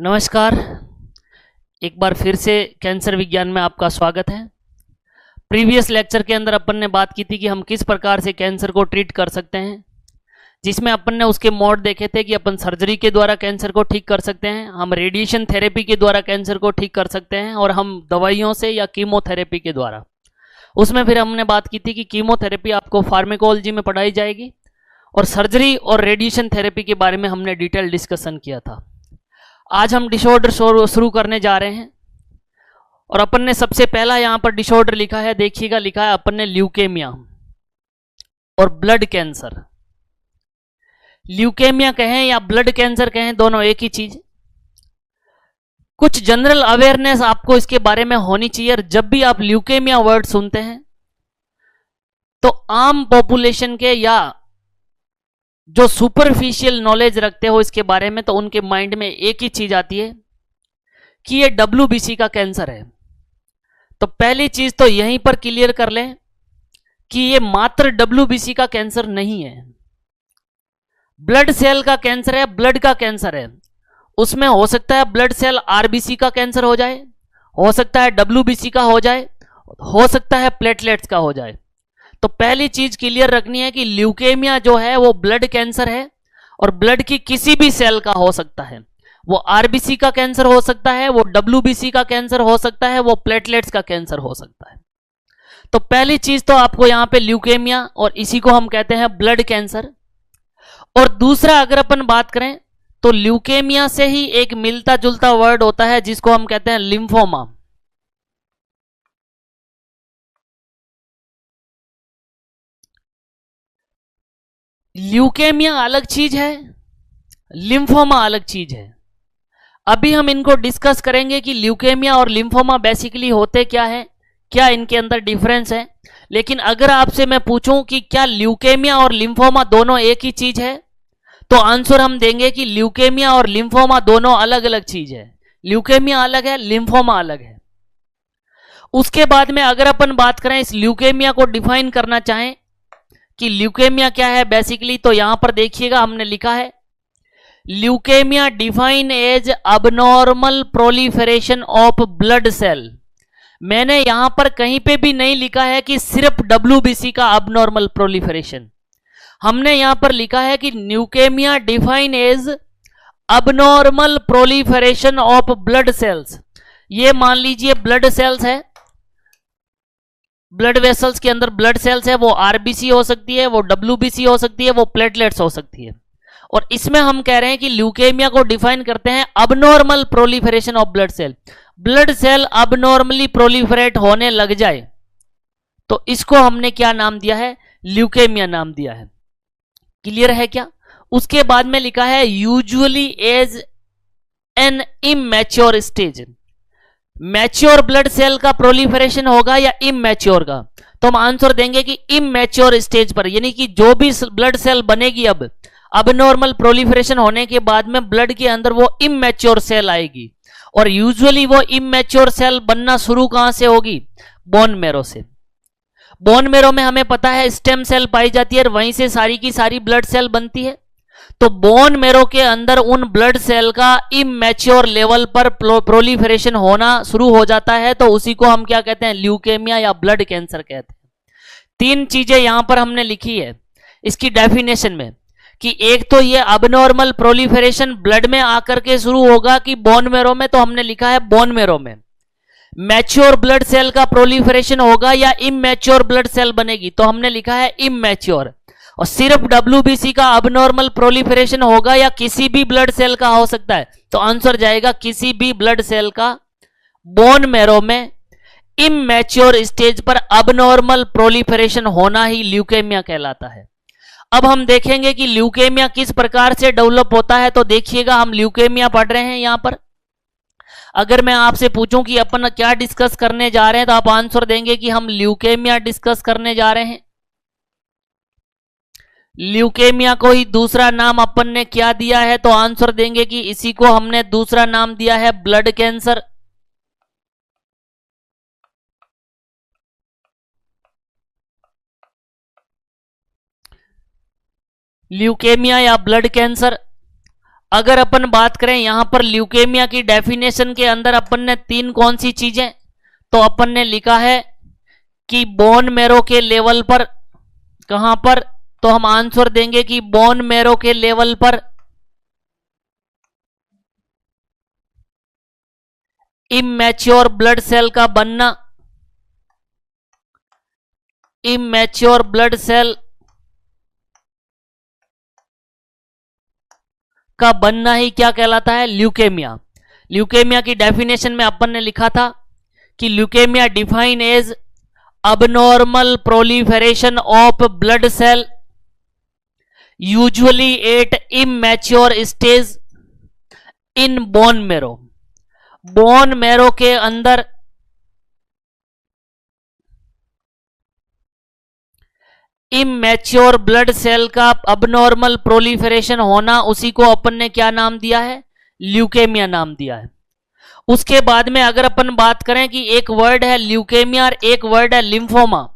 नमस्कार। एक बार फिर से कैंसर विज्ञान में आपका स्वागत है। प्रीवियस लेक्चर के अंदर अपन ने बात की थी कि हम किस प्रकार से कैंसर को ट्रीट कर सकते हैं, जिसमें अपन ने उसके मोड देखे थे कि अपन सर्जरी के द्वारा कैंसर को ठीक कर सकते हैं, हम रेडिएशन थेरेपी के द्वारा कैंसर को ठीक कर सकते हैं और हम दवाइयों से या कीमोथेरेपी के द्वारा। उसमें फिर हमने बात की थी कि कीमोथेरेपी आपको फार्मेकोलॉजी में पढ़ाई जाएगी और सर्जरी और रेडिएशन थेरेपी के बारे में हमने डिटेल डिस्कशन किया था। आज हम डिसऑर्डर शुरू करने जा रहे हैं और अपन ने सबसे पहला यहां पर डिसऑर्डर लिखा है, देखिएगा लिखा है अपन ने ल्यूकेमिया और ब्लड कैंसर। ल्यूकेमिया कहें या ब्लड कैंसर कहें, दोनों एक ही चीज। कुछ जनरल अवेयरनेस आपको इसके बारे में होनी चाहिए। जब भी आप ल्यूकेमिया वर्ड सुनते हैं तो आम पॉपुलेशन के या जो सुपरफिशियल नॉलेज रखते हो इसके बारे में, तो उनके माइंड में एक ही चीज आती है कि ये WBC का कैंसर है। तो पहली चीज तो यहीं पर क्लियर कर लें कि ये मात्र WBC का कैंसर नहीं है, ब्लड सेल का कैंसर है, ब्लड का कैंसर है। उसमें हो सकता है ब्लड सेल RBC का कैंसर हो जाए, हो सकता है WBC का हो जाए, हो सकता है प्लेटलेट्स का हो जाए। तो पहली चीज क्लियर रखनी है कि ल्यूकेमिया जो है वो ब्लड कैंसर है और ब्लड की किसी भी सेल का हो सकता है। वो RBC का कैंसर हो सकता है, वो WBC का कैंसर हो सकता है, वो प्लेटलेट्स का कैंसर हो सकता है। तो पहली चीज तो आपको यहां पे ल्यूकेमिया, और इसी को हम कहते हैं ब्लड कैंसर। और दूसरा अगर अपन बात करें तो ल्यूकेमिया से ही एक मिलता जुलता वर्ड होता है जिसको हम कहते हैं लिम्फोमा। ल्यूकेमिया अलग चीज है, लिम्फोमा अलग चीज है। अभी हम इनको डिस्कस करेंगे कि ल्यूकेमिया और लिम्फोमा बेसिकली होते क्या है, क्या इनके अंदर डिफरेंस है। लेकिन अगर आपसे मैं पूछूं कि क्या ल्यूकेमिया और लिम्फोमा दोनों एक ही चीज है, तो आंसर हम देंगे कि ल्यूकेमिया और लिम्फोमा दोनों अलग अलग चीज है। ल्यूकेमिया अलग है, लिम्फोमा अलग है। उसके बाद में अगर अपन बात करें इस ल्यूकेमिया को डिफाइन करना चाहें कि ल्यूकेमिया क्या है बेसिकली, तो यहां पर देखिएगा हमने लिखा है leukaemia define as abnormal proliferation of blood cell. मैंने यहां पर कहीं पे भी नहीं लिखा है कि सिर्फ WBC का अबनॉर्मल प्रोलिफरेशन, हमने यहां पर लिखा है कि leukaemia define as abnormal proliferation of blood cells. ये मान लीजिए ब्लड सेल्स है, ब्लड वेसल्स के अंदर ब्लड सेल्स है, वो RBC हो सकती है, वो WBC हो सकती है, वो प्लेटलेट्स हो सकती है। और इसमें हम कह रहे हैं कि ल्यूकेमिया को डिफाइन करते हैं abnormal proliferation of blood cell. Blood cell abnormally proliferate होने लग जाए तो इसको हमने क्या नाम दिया है, ल्यूकेमिया नाम दिया है। क्लियर है क्या? उसके बाद में लिखा है usually as an immature stage. Mature blood cell का प्रोलिफरेशन होगा या इमैच्योर का, तो हम आंसर देंगे कि इमैच्योर स्टेज पर, यानी कि जो भी ब्लड सेल बनेगी अब अबनॉर्मल प्रोलिफरेशन होने के बाद में ब्लड के अंदर वो इमैच्योर सेल आएगी। और यूजुअली वो इमैच्योर सेल बनना शुरू कहां से होगी, बोन मैरो से। बोन मैरो में हमें पता है स्टेम सेल पाई जाती है और वहीं से सारी की सारी ब्लड सेल बनती है। तो बोन मैरो के अंदर उन ब्लड सेल का इमैच्योर लेवल पर प्रोलिफरेशन होना शुरू हो जाता है, तो उसी को हम क्या कहते हैं, ल्यूकेमिया या ब्लड कैंसर कहते हैं। तीन चीजें यहां पर हमने लिखी है इसकी डेफिनेशन में कि एक तो ये अबनॉर्मल प्रोलिफरेशन ब्लड में आकर के शुरू होगा कि बोन मैरो में, तो हमने लिखा है बोन मैरो में। मैच्योर ब्लड सेल का प्रोलिफरेशन होगा या इमैच्योर ब्लड सेल बनेगी, तो हमने लिखा है इमैच्योर। और सिर्फ WBC का अबनॉर्मल प्रोलिफरेशन होगा या किसी भी ब्लड सेल का हो सकता है, तो आंसर जाएगा किसी भी ब्लड सेल का बोन मैरो में इमैच्योर स्टेज पर अबनॉर्मल प्रोलिफरेशन होना ही ल्यूकेमिया कहलाता है। अब हम देखेंगे कि ल्यूकेमिया किस प्रकार से डेवलप होता है। तो देखिएगा हम ल्यूकेमिया पढ़ रहे हैं यहां पर। अगर मैं आपसे पूछूं कि अपन क्या डिस्कस करने जा रहे हैं, तो आप आंसर देंगे कि हम ल्यूकेमिया डिस्कस करने जा रहे हैं। ल्यूकेमिया को ही दूसरा नाम अपन ने क्या दिया है, तो आंसर देंगे कि इसी को हमने दूसरा नाम दिया है ब्लड कैंसर। ल्यूकेमिया या ब्लड कैंसर। अगर अपन बात करें यहां पर ल्यूकेमिया की डेफिनेशन के अंदर अपन ने तीन कौन सी चीजें, तो अपन ने लिखा है कि बोन मैरो के लेवल पर, कहां पर, तो हम आंसर देंगे कि बोन मैरो के लेवल पर इमैच्योर ब्लड सेल का बनना, इमैच्योर ब्लड सेल का बनना ही क्या कहलाता है, ल्यूकेमिया। ल्यूकेमिया की डेफिनेशन में अपन ने लिखा था कि leukaemia define as abnormal proliferation of blood cell usually at immature stage in bone marrow। Bone marrow के अंदर इमैच्योर ब्लड सेल का अबनॉर्मल प्रोलिफरेशन होना, उसी को अपन ने क्या नाम दिया है, ल्यूकेमिया नाम दिया है। उसके बाद में अगर अपन बात करें कि एक वर्ड है ल्यूकेमिया और एक वर्ड है लिम्फोमा,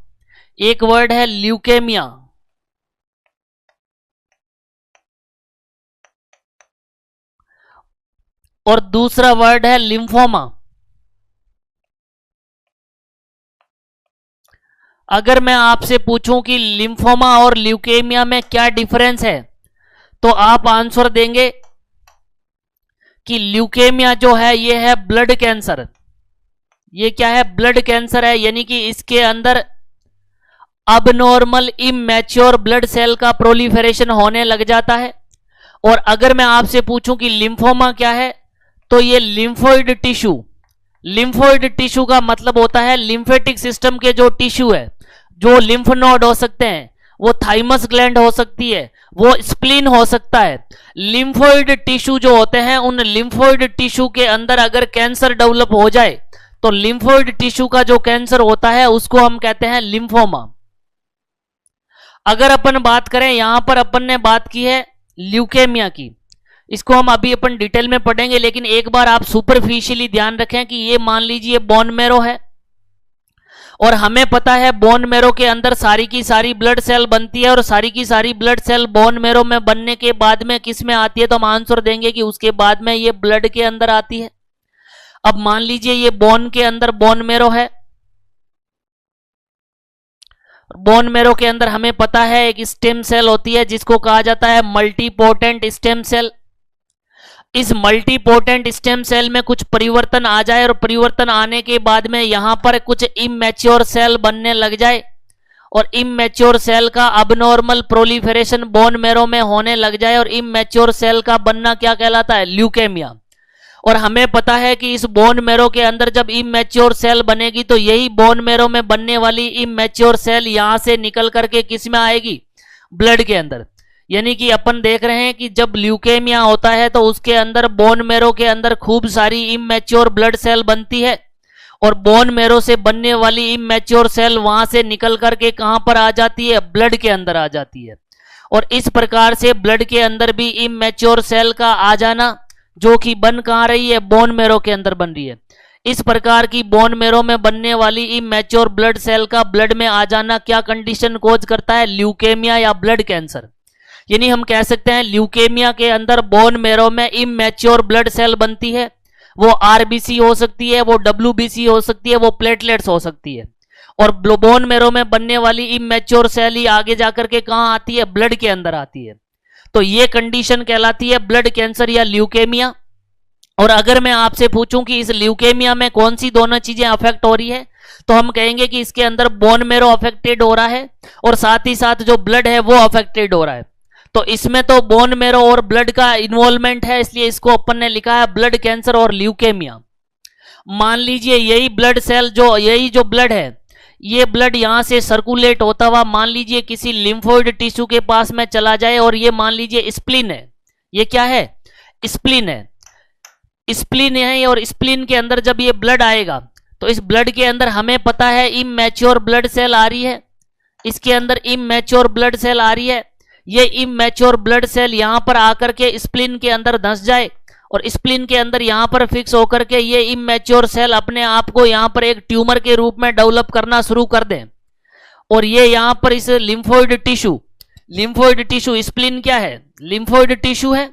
एक वर्ड है ल्यूकेमिया और दूसरा वर्ड है लिम्फोमा। अगर मैं आपसे पूछूं कि लिम्फोमा और ल्यूकेमिया में क्या डिफरेंस है, तो आप आंसर देंगे कि ल्यूकेमिया जो है ये है ब्लड कैंसर। ये क्या है, ब्लड कैंसर है, यानी कि इसके अंदर अबनॉर्मल इमैच्योर ब्लड सेल का प्रोलिफरेशन होने लग जाता है। और अगर मैं आपसे पूछूं कि लिम्फोमा क्या है, तो ये लिम्फोइड टिश्यू, लिम्फोइड टिश्यू का मतलब होता है लिम्फेटिक सिस्टम के जो टिश्यू है, जो लिम्फ नोड हो सकते हैं, वो थाइमस ग्लैंड हो सकती है, वो स्प्लीन हो सकता है। लिम्फोइड टिश्यू जो होते हैं, उन लिम्फोइड टिश्यू के अंदर अगर कैंसर डेवलप हो जाए, तो लिम्फोइड टिश्यू का जो कैंसर होता है उसको हम कहते हैं लिम्फोमा। अगर अपन बात करें, यहां पर अपन ने बात की है ल्यूकेमिया की, इसको हम अभी अपन डिटेल में पढ़ेंगे, लेकिन एक बार आप सुपरफिशियली ध्यान रखें कि ये मान लीजिए बोन मैरो है और हमें पता है बोन मैरो के अंदर सारी की सारी ब्लड सेल बनती है और सारी की सारी ब्लड सेल बोन मैरो में बनने के बाद में किस में आती है, तो हम आंसर देंगे कि उसके बाद में ये ब्लड के अंदर आती है। अब मान लीजिए ये बोन के अंदर बोन मैरो है, बोन मैरो के अंदर हमें पता है एक स्टेम सेल होती है जिसको कहा जाता है मल्टीपोटेंट स्टेम सेल। इस मल्टीपोटेंट स्टेम सेल में कुछ परिवर्तन आ जाए और परिवर्तन आने के बाद में यहां पर कुछ इमैच्योर सेल बनने लग जाए और इमैच्योर सेल का अबनॉर्मल प्रोलिफरेशन बोन मैरो में होने लग जाए और इमैच्योर सेल का बनना क्या कहलाता है, ल्यूकेमिया। और हमें पता है कि इस बोन मैरो के अंदर जब इमैच्योर सेल बनेगी तो यही बोन मैरो में बनने वाली इमैच्योर सेल यहां से निकल करके किस में आएगी, ब्लड के अंदर। यानी कि अपन देख रहे हैं कि जब ल्यूकेमिया होता है तो उसके अंदर बोन मैरो के अंदर खूब सारी इमैच्योर ब्लड सेल बनती है और बोन मैरो से बनने वाली इमैच्योर सेल वहां से निकल करके कहां पर आ जाती है, ब्लड के अंदर आ जाती है। और इस प्रकार से ब्लड के अंदर भी इमैच्योर सेल का आ जाना, जो कि बन कहां रही है, बोन मैरो के अंदर बन रही है। इस प्रकार की बोन मैरो में बनने वाली इमैच्योर ब्लड सेल का ब्लड में आ जाना क्या कंडीशन कोज करता है, ल्यूकेमिया या ब्लड कैंसर। यानी हम कह सकते हैं ल्यूकेमिया के अंदर बोन मैरो में इमैच्योर ब्लड सेल बनती है, वो आरबीसी हो सकती है, वो डब्ल्यूबीसी हो सकती है, वो प्लेटलेट्स हो सकती है। और बोन मैरो में बनने वाली इमैच्योर सेल ही आगे जाकर के कहां आती है, ब्लड के अंदर आती है। तो ये कंडीशन कहलाती है ब्लड कैंसर या ल्यूकेमिया। और अगर मैं आपसे पूछूं कि इस ल्यूकेमिया में कौन सी दोनों चीजें अफेक्ट हो रही है, तो हम कहेंगे कि इसके अंदर बोन मैरो अफेक्टेड हो रहा है और साथ ही साथ जो ब्लड है वो अफेक्टेड हो रहा है। तो इसमें तो बोन मैरो और ब्लड का इन्वॉल्वमेंट है, इसलिए इसको अपन ने लिखा है ब्लड कैंसर और ल्यूकेमिया। मान लीजिए यही ब्लड सेल यही जो ब्लड है, ये ब्लड यहां से सर्कुलेट होता हुआ मान लीजिए किसी लिम्फोइड टिश्यू के पास में चला जाए और ये मान लीजिए स्प्लीन है। ये क्या है, स्प्लीन है, स्प्लीन है। और स्प्लीन के अंदर जब ये ब्लड आएगा तो इस ब्लड के अंदर हमें पता है इमैच्योर ब्लड सेल आ रही है, इसके अंदर इमैच्योर ब्लड सेल आ रही है। ये इमैच्योर ब्लड सेल यहां पर आकर के स्प्लीन के अंदर धंस जाए और स्प्लीन के अंदर यहां पर फिक्स होकर के ये इमैच्योर सेल अपने आप को यहां पर एक ट्यूमर के रूप में डेवलप करना शुरू कर दें। और ये यहां पर इस लिम्फोइड टिश्यू स्प्लीन क्या है, लिम्फोइड टिश्यू है,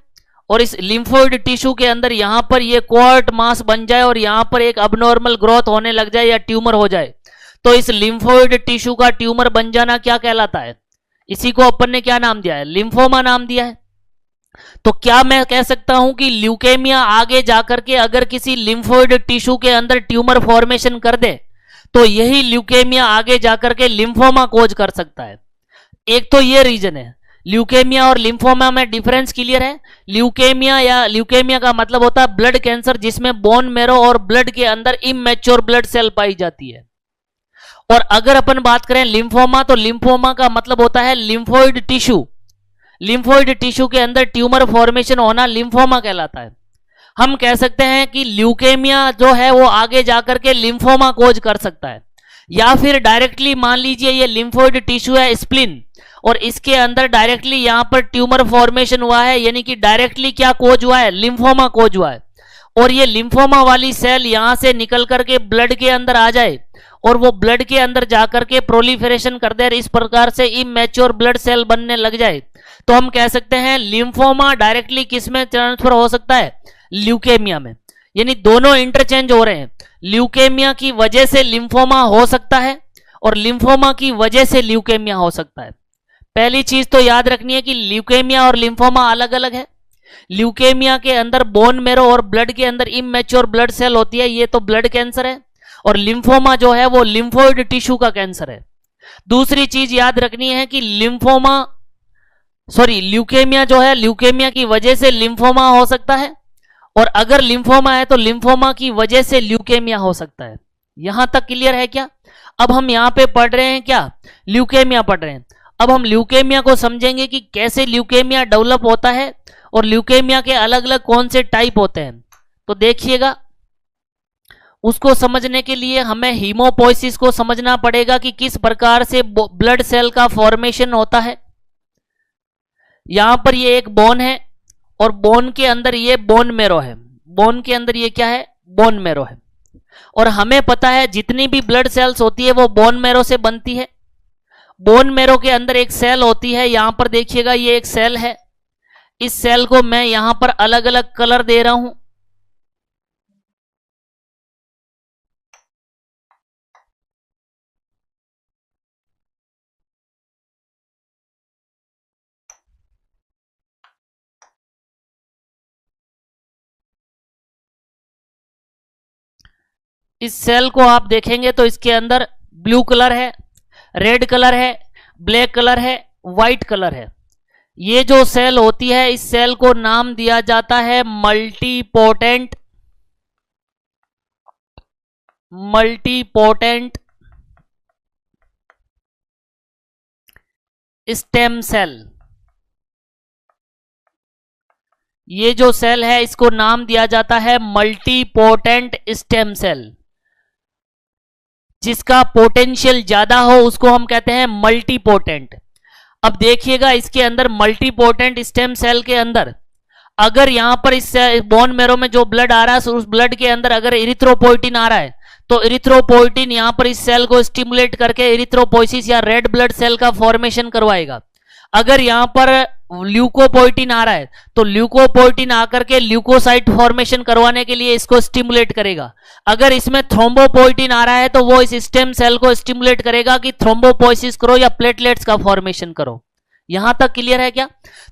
और इस लिम्फोइड टिश्यू के अंदर यहां पर ये क्वार्ट मास बन जाए और यहां पर एक अबनॉर्मल ग्रोथ होने लग जाए या ट्यूमर हो जाए, तो इस लिम्फोइड टिश्यू का ट्यूमर बन जाना क्या कहलाता है? इसी को अपन ने क्या नाम दिया है? लिम्फोमा नाम दिया है। तो क्या मैं कह सकता हूं कि ल्यूकेमिया आगे जाकर के अगर किसी लिम्फोइड टिश्यू के अंदर ट्यूमर फॉर्मेशन कर दे तो यही ल्यूकेमिया आगे जाकर के लिम्फोमा कोज कर सकता है? एक तो ये रीजन है। ल्यूकेमिया और लिम्फोमा में डिफरेंस क्लियर है? ल्यूकेमिया या ल्यूकेमिया का मतलब होता है ब्लड कैंसर जिसमें बोन मेरो और ब्लड के अंदर इमैच्योर ब्लड सेल पाई जाती है। और अगर अपन बात करें लिम्फोमा, तो लिम्फोमा का मतलब होता है लिम्फोइड टिश्यू। लिम्फोइड टिश्यू के अंदर ट्यूमर फॉर्मेशन होना लिम्फोमा कहलाता है। हम कह सकते हैं कि ल्यूकेमिया जो है वो आगे जाकर के लिम्फोमा कोज कर सकता है, या फिर डायरेक्टली मान लीजिए ये लिम्फोइड टिश्यू है स्प्लिन और इसके अंदर डायरेक्टली यहां पर ट्यूमर फॉर्मेशन हुआ है, यानी कि डायरेक्टली क्या कोज हुआ है? लिम्फोमा कोज हुआ है। और ये लिम्फोमा वाली सेल यहां से निकल करके ब्लड के अंदर आ जाए और वो ब्लड के अंदर जाकर के प्रोलिफरेशन कर दे, इस प्रकार से इमैच्योर ब्लड सेल बनने लग जाए, तो हम कह सकते हैं लिम्फोमा डायरेक्टली किस में ट्रांसफर हो सकता है? ल्यूकेमिया में। यानी दोनों इंटरचेंज हो रहे हैं। ल्यूकेमिया की वजह से लिम्फोमा हो सकता है और लिम्फोमा की वजह से ल्यूकेमिया हो सकता है। पहली चीज तो याद रखनी है कि ल्यूकेमिया और लिम्फोमा अलग अलग है। ल्यूकेमिया के अंदर बोन मेरो और ब्लड के अंदर इमैच्योर ब्लड सेल होती है, ये तो ब्लड कैंसर है, और लिम्फोमा जो है वो लिम्फोइड टिश्यू का कैंसर है। दूसरी चीज याद रखनी है कि ल्यूकेमिया जो है, ल्यूकेमिया की वजह से लिम्फोमा हो सकता है, और अगर लिम्फोमा है तो लिम्फोमा की वजह से ल्यूकेमिया हो सकता है। यहां तक क्लियर है क्या? अब हम यहां पे पढ़ रहे हैं क्या? ल्यूकेमिया पढ़ रहे हैं। अब हम ल्यूकेमिया को समझेंगे कि कैसे ल्यूकेमिया डेवलप होता है और ल्यूकेमिया के अलग अलग कौन से टाइप होते हैं। तो देखिएगा, उसको समझने के लिए हमें हीमोपोइसिस को समझना पड़ेगा कि किस प्रकार से ब्लड सेल का फॉर्मेशन होता है। यहां पर ये एक बोन है और बोन के अंदर ये बोन मेरो है। बोन के अंदर ये क्या है? बोन मेरो है। और हमें पता है जितनी भी ब्लड सेल्स होती है वो बोन मेरो से बनती है। बोन मेरो के अंदर एक सेल होती है, यहां पर देखिएगा ये एक सेल है। इस सेल को मैं यहां पर अलग अलग कलर दे रहा हूं। इस सेल को आप देखेंगे तो इसके अंदर ब्लू कलर है, रेड कलर है, ब्लैक कलर है, व्हाइट कलर है। ये जो सेल होती है इस सेल को नाम दिया जाता है मल्टीपोटेंट स्टेम सेल। ये जो सेल है इसको नाम दिया जाता है मल्टीपोटेंट स्टेम सेल। जिसका पोटेंशियल ज्यादा हो उसको हम कहते हैं मल्टीपोटेंट। अब देखिएगा इसके अंदर मल्टीपोटेंट स्टेम सेल के अंदर अगर यहां पर इस बोन मेरो में जो ब्लड आ रहा है उस ब्लड के अंदर अगर इरिथ्रोपोइटिन आ रहा है तो इरिथ्रोपोइटिन यहां पर इस सेल को स्टिमुलेट करके इरिथ्रोपोइसिस या रेड ब्लड सेल का फॉर्मेशन करवाएगा। अगर यहां पर ल्यूकोपोइटिन आ रहा है तो ल्यूकोपोइटिन आकर के ल्यूकोसाइट फॉर्मेशन करवाने के लिए इसको स्टिमुलेट करेगा। अगर इसमें थ्रोम्बोपोइटिन आ रहा है तो वो इस स्टेम सेल को स्टिमुलेट करेगा कि थ्रोम्बोपोइसिस करो या प्लेटलेट्स का फॉर्मेशन करो। यहां तक क्लियर है क्या?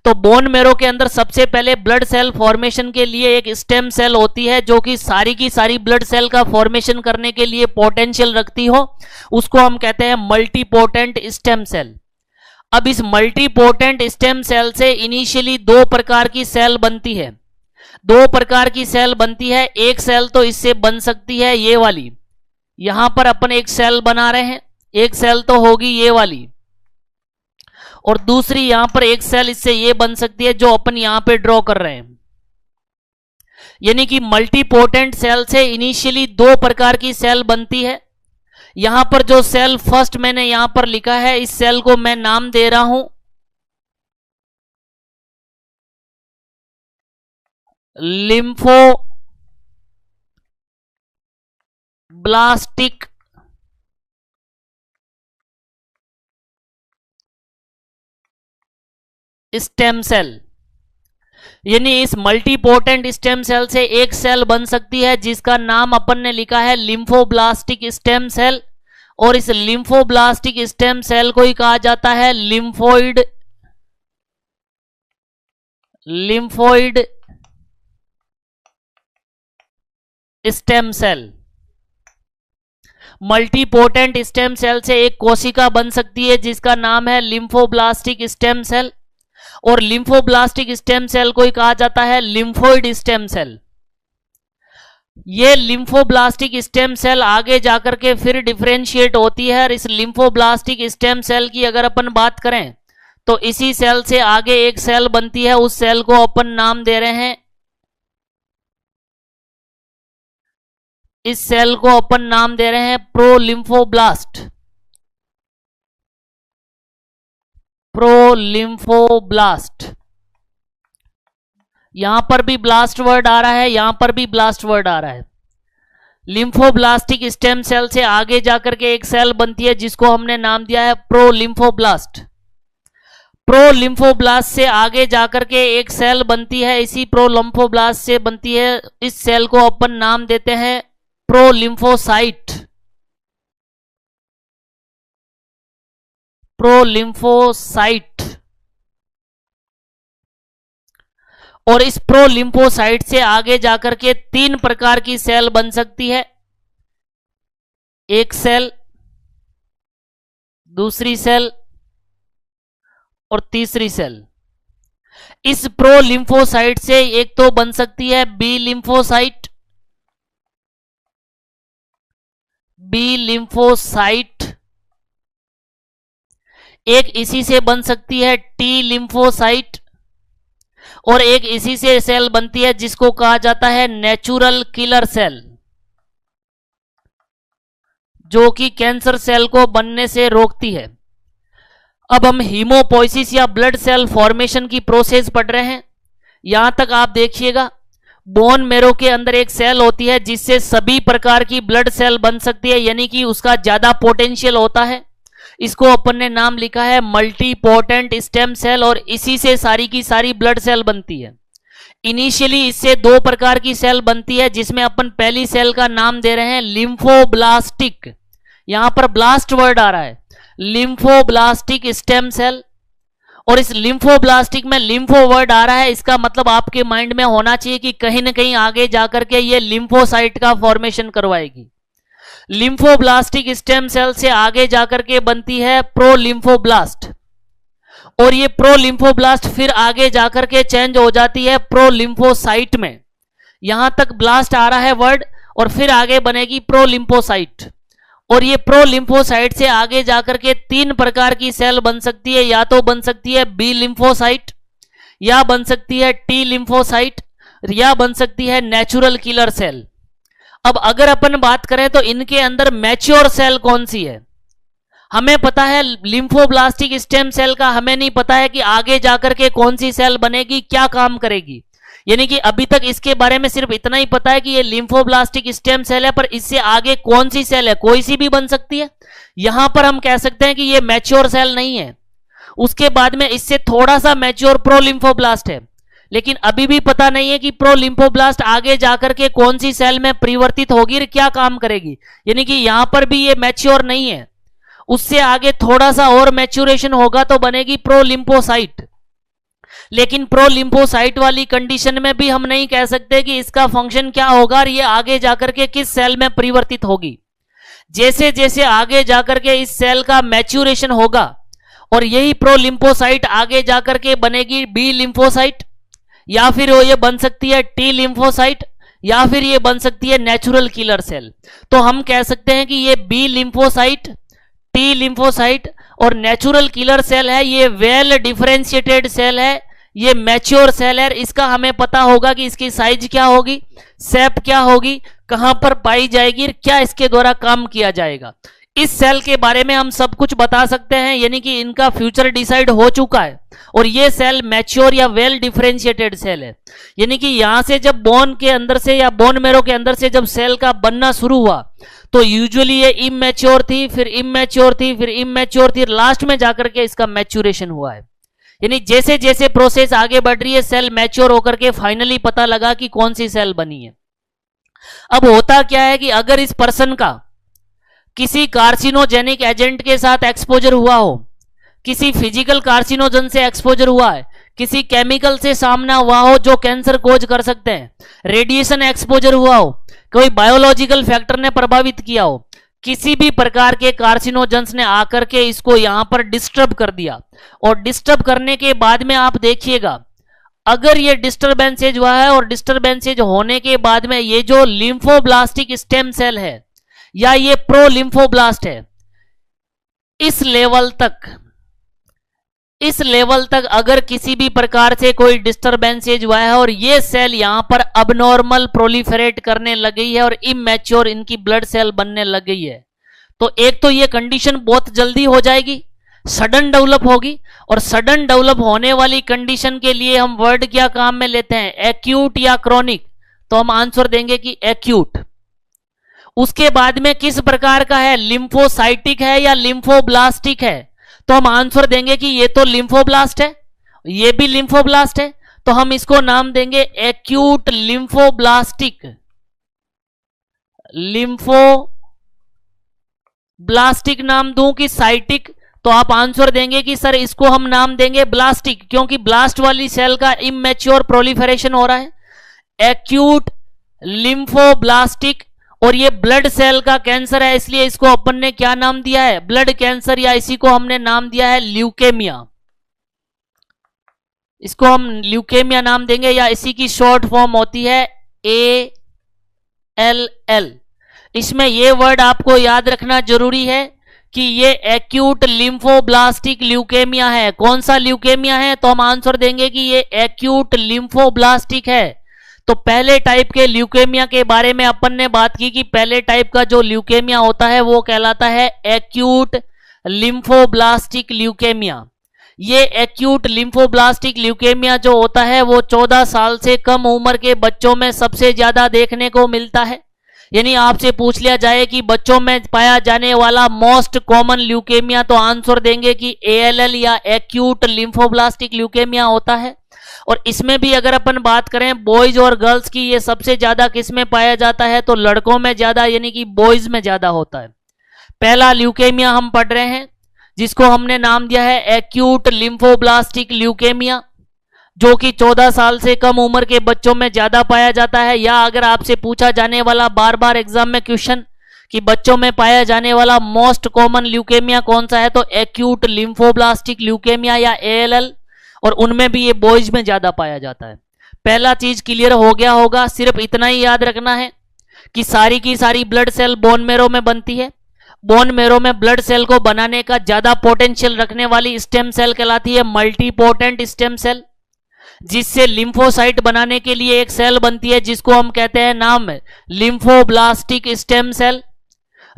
तो बोन मेरो के अंदर सबसे पहले ब्लड सेल फॉर्मेशन के लिए एक स्टेम सेल होती है जो कि सारी की सारी ब्लड सेल का फॉर्मेशन करने के लिए पोटेंशियल रखती हो, उसको हम कहते हैं मल्टीपोटेंट स्टेम सेल। अब इस मल्टीपोटेंट स्टेम सेल से इनिशियली दो प्रकार की सेल बनती है। दो प्रकार की सेल बनती है। एक सेल तो इससे बन सकती है ये वाली, यहां पर अपन एक सेल बना रहे हैं, एक सेल तो होगी ये वाली, और दूसरी यहां पर एक सेल इससे ये बन सकती है जो अपन यहां पे ड्रॉ कर रहे हैं। यानी कि मल्टीपोटेंट सेल से इनिशियली दो प्रकार की सेल बनती है। यहां पर जो सेल फर्स्ट मैंने यहां पर लिखा है इस सेल को मैं नाम दे रहा हूं लिम्फोब्लास्टिक स्टेम सेल। यानी इस मल्टीपोटेंट स्टेम सेल से एक सेल बन सकती है जिसका नाम अपन ने लिखा है लिम्फोब्लास्टिक स्टेम सेल, और इस लिम्फोब्लास्टिक स्टेम सेल को ही कहा जाता है lymphoid stem cell. Multipotent stem cell से एक कोशिका बन सकती है जिसका नाम है लिम्फोब्लास्टिक स्टेम सेल, और लिम्फोब्लास्टिक स्टेम सेल को ही कहा जाता है लिम्फोइड स्टेम सेल। ये लिम्फोब्लास्टिक स्टेम सेल आगे जाकर के फिर डिफरेंशिएट होती है, और इस लिम्फोब्लास्टिक स्टेम सेल की अगर अपन बात करें तो इसी सेल से आगे एक सेल बनती है, उस सेल को अपन नाम दे रहे हैं, इस सेल को अपन नाम दे रहे हैं प्रोलिम्फोब्लास्ट। यहां पर भी ब्लास्ट वर्ड आ रहा है, यहां पर भी ब्लास्ट वर्ड आ रहा है। लिम्फोब्लास्टिक स्टेम सेल से आगे जाकर के एक सेल बनती है जिसको हमने नाम दिया है प्रोलिम्फोब्लास्ट। प्रोलिम्फोब्लास्ट से आगे जाकर के एक सेल बनती है, इसी प्रोलिम्फोब्लास्ट से बनती है, इस सेल को अपन नाम देते हैं प्रोलिम्फोसाइट। और इस प्रोलिम्फोसाइट से आगे जाकर के तीन प्रकार की सेल बन सकती है, एक सेल, दूसरी सेल और तीसरी सेल। इस प्रोलिम्फोसाइट से एक तो बन सकती है बी लिम्फोसाइट, एक इसी से बन सकती है टी लिम्फोसाइट, और एक इसी से सेल बनती है जिसको कहा जाता है नेचुरल किलर सेल, जो कि कैंसर सेल को बनने से रोकती है। अब हम हीमोपोइसिस या ब्लड सेल फॉर्मेशन की प्रोसेस पढ़ रहे हैं। यहां तक आप देखिएगा, बोन मेरो के अंदर एक सेल होती है जिससे सभी प्रकार की ब्लड सेल बन सकती है, यानी कि उसका ज्यादा पोटेंशियल होता है। इसको अपन ने नाम लिखा है मल्टीपोटेंट स्टेम सेल, और इसी से सारी की सारी ब्लड सेल बनती है। इनिशियली इससे दो प्रकार की सेल बनती है, जिसमें अपन पहली सेल का नाम दे रहे हैं लिम्फोब्लास्टिक, यहां पर ब्लास्ट वर्ड आ रहा है, लिम्फोब्लास्टिक स्टेम सेल। और इस लिम्फोब्लास्टिक में लिम्फो वर्ड आ रहा है, इसका मतलब आपके माइंड में होना चाहिए कि कहीं ना कहीं आगे जाकर के ये लिम्फोसाइट का फॉर्मेशन करवाएगी। लिम्फोब्लास्टिक स्टेम सेल से आगे जाकर के बनती है प्रोलिम्फोब्लास्ट, और ये प्रोलिम्फोब्लास्ट फिर आगे जाकर के चेंज हो जाती है प्रोलिम्फोसाइट में। यहां तक ब्लास्ट आ रहा है वर्ड, और फिर आगे बनेगी प्रोलिम्फोसाइट। और ये प्रोलिम्फोसाइट से आगे जाकर के तीन प्रकार की सेल बन सकती है, या तो बन सकती है बी लिम्फोसाइट, या बन सकती है टी लिम्फोसाइट, या बन सकती है नेचुरल किलर सेल। अब अगर अपन बात करें तो इनके अंदर मैच्योर सेल कौन सी है, हमें पता है लिम्फोब्लास्टिक स्टेम सेल का, हमें नहीं पता है कि आगे जाकर के कौन सी सेल बनेगी, क्या काम करेगी। यानी कि अभी तक इसके बारे में सिर्फ इतना ही पता है कि ये लिम्फोब्लास्टिक स्टेम सेल है, पर इससे आगे कौन सी सेल है, कोई सी भी बन सकती है। यहां पर हम कह सकते हैं कि ये मैच्योर सेल नहीं है। उसके बाद में इससे थोड़ा सा मैच्योर प्रोलिम्फोब्लास्ट है, लेकिन अभी भी पता नहीं है कि प्रोलिम्फोब्लास्ट आगे जाकर के कौन सी सेल में परिवर्तित होगी और क्या काम करेगी। यानी कि यहां पर भी ये मैच्योर नहीं है। उससे आगे थोड़ा सा और मैच्योरेशन होगा तो बनेगी प्रोलिम्फोसाइट, लेकिन प्रोलिम्फोसाइट वाली कंडीशन में भी हम नहीं कह सकते कि इसका फंक्शन क्या होगा और ये आगे जाकर के किस सेल में परिवर्तित होगी। जैसे जैसे आगे जाकर के इस सेल का मैच्योरेशन होगा, और यही प्रोलिम्फोसाइट आगे जाकर के बनेगी बी लिम्फोसाइट, या फिर वो ये बन सकती है टी लिम्फोसाइट, या फिर ये बन सकती है नेचुरल किलर सेल। तो हम कह सकते हैं कि ये बी लिम्फोसाइट, टी लिम्फोसाइट और नेचुरल किलर सेल है, ये वेल डिफरेंशिएटेड सेल है, ये मैच्योर सेल है। इसका हमें पता होगा कि इसकी साइज क्या होगी, शेप क्या होगी, कहां पर पाई जाएगी, क्या इसके द्वारा काम किया जाएगा। इस सेल के बारे में हम सब कुछ बता सकते हैं, यानी कि इनका फ्यूचर डिसाइड हो चुका है, और ये सेल मैच्योर या वेल डिफरेंशिएटेड सेल है। यानी कि यहां से जब बोन के अंदर से या बोन मेरो के अंदर से जब सेल का बनना शुरू हुआ, तो यूजुअली ये इमैच्योर थी, फिर इमैच्योर थी, फिर इमैच्योर थी, लास्ट में जाकर के इसका मैच्योरेशन हुआ है। यानी जैसे जैसे प्रोसेस आगे बढ़ रही है सेल मैच्योर होकर के फाइनली पता लगा कि कौन सी सेल बनी है। अब होता क्या है कि अगर इस पर्सन का किसी कार्सिनोजेनिक एजेंट के साथ एक्सपोजर हुआ हो, किसी फिजिकल कार्सिनोजन से एक्सपोजर हुआ है, किसी केमिकल से सामना हुआ हो जो कैंसर कोज कर सकते हैं, रेडिएशन एक्सपोजर हुआ हो, कोई बायोलॉजिकल फैक्टर ने प्रभावित किया हो, किसी भी प्रकार के कार्सिनोजेंस ने आकर के इसको यहां पर डिस्टर्ब कर दिया, और डिस्टर्ब करने के बाद में आप देखिएगा अगर ये डिस्टर्बेंसेज हुआ है और डिस्टर्बेंसेज होने के बाद में ये जो लिम्फोब्लास्टिक स्टेम सेल है या ये प्रो लिम्फोब्लास्ट है, इस लेवल तक अगर किसी भी प्रकार से कोई डिस्टर्बेंसेज हुआ है और ये सेल यहां पर अबनॉर्मल प्रोलिफरेट करने लग गई है और इमैच्योर इनकी ब्लड सेल बनने लग गई है, तो एक तो ये कंडीशन बहुत जल्दी हो जाएगी, सडन डेवलप होगी। और सडन डेवलप होने वाली कंडीशन के लिए हम वर्ड क्या काम में लेते हैं, एक्यूट या क्रॉनिक, तो हम आंसर देंगे कि एक्यूट। उसके बाद में किस प्रकार का है, लिम्फोसाइटिक है या लिम्फोब्लास्टिक है, तो हम आंसर देंगे कि ये तो लिम्फोब्लास्ट है, ये भी लिम्फोब्लास्ट है, तो हम इसको नाम देंगे एक्यूट लिम्फोब्लास्टिक। लिम्फोब्लास्टिक नाम दूं कि साइटिक, तो आप आंसर देंगे कि सर इसको हम नाम देंगे ब्लास्टिक, क्योंकि ब्लास्ट वाली सेल का इमैच्योर प्रोलिफरेशन हो रहा है। एक्यूट लिम्फोब्लास्टिक, और ये ब्लड सेल का कैंसर है, इसलिए इसको अपन ने क्या नाम दिया है, ब्लड कैंसर, या इसी को हमने नाम दिया है ल्यूकेमिया। इसको हम ल्यूकेमिया नाम देंगे, या इसी की शॉर्ट फॉर्म होती है ALL। इसमें ये वर्ड आपको याद रखना जरूरी है कि ये एक्यूट लिम्फोब्लास्टिक ल्यूकेमिया है। कौन सा ल्यूकेमिया है, तो हम आंसर देंगे कि ये एक्यूट लिम्फोब्लास्टिक है। तो पहले टाइप के ल्यूकेमिया के बारे में अपन ने बात की कि पहले टाइप का जो ल्यूकेमिया होता है वो कहलाता है एक्यूट लिम्फोब्लास्टिक ल्यूकेमिया। ये एक्यूट लिम्फोब्लास्टिक ल्यूकेमिया जो होता है वो 14 साल से कम उम्र के बच्चों में सबसे ज्यादा देखने को मिलता है। यानी आपसे पूछ लिया जाए कि बच्चों में पाया जाने वाला मोस्ट कॉमन ल्यूकेमिया, तो आंसर देंगे कि ALL या एक्यूट लिम्फोब्लास्टिक ल्यूकेमिया होता है। और इसमें भी अगर अपन बात करें बॉयज और गर्ल्स की, ये सबसे ज्यादा किस में पाया जाता है, तो लड़कों में ज्यादा, यानी कि बॉयज में ज्यादा होता है। पहला ल्यूकेमिया हम पढ़ रहे हैं जिसको हमने नाम दिया है एक्यूट लिम्फोब्लास्टिक ल्यूकेमिया, जो कि 14 साल से कम उम्र के बच्चों में ज्यादा पाया जाता है। या अगर आपसे पूछा जाने वाला बार बार एग्जाम में क्वेश्चन कि बच्चों में पाया जाने वाला मोस्ट कॉमन ल्यूकेमिया कौन सा है, तो एक्यूट लिम्फोब्लास्टिक ल्यूकेमिया या ALL, और उनमें भी ये बॉयज में ज्यादा पाया जाता है। पहला चीज क्लियर हो गया होगा, सिर्फ इतना ही याद रखना है कि सारी की सारी ब्लड सेल बोन मेरो में बनती है। बोन मेरो में ब्लड सेल को बनाने का ज्यादा पोटेंशियल रखने वाली स्टेम सेल कहलाती है मल्टीपोटेंट स्टेम सेल, जिससे लिम्फोसाइट बनाने के लिए एक सेल बनती है जिसको हम कहते हैं नाम lymphoblastic stem cell.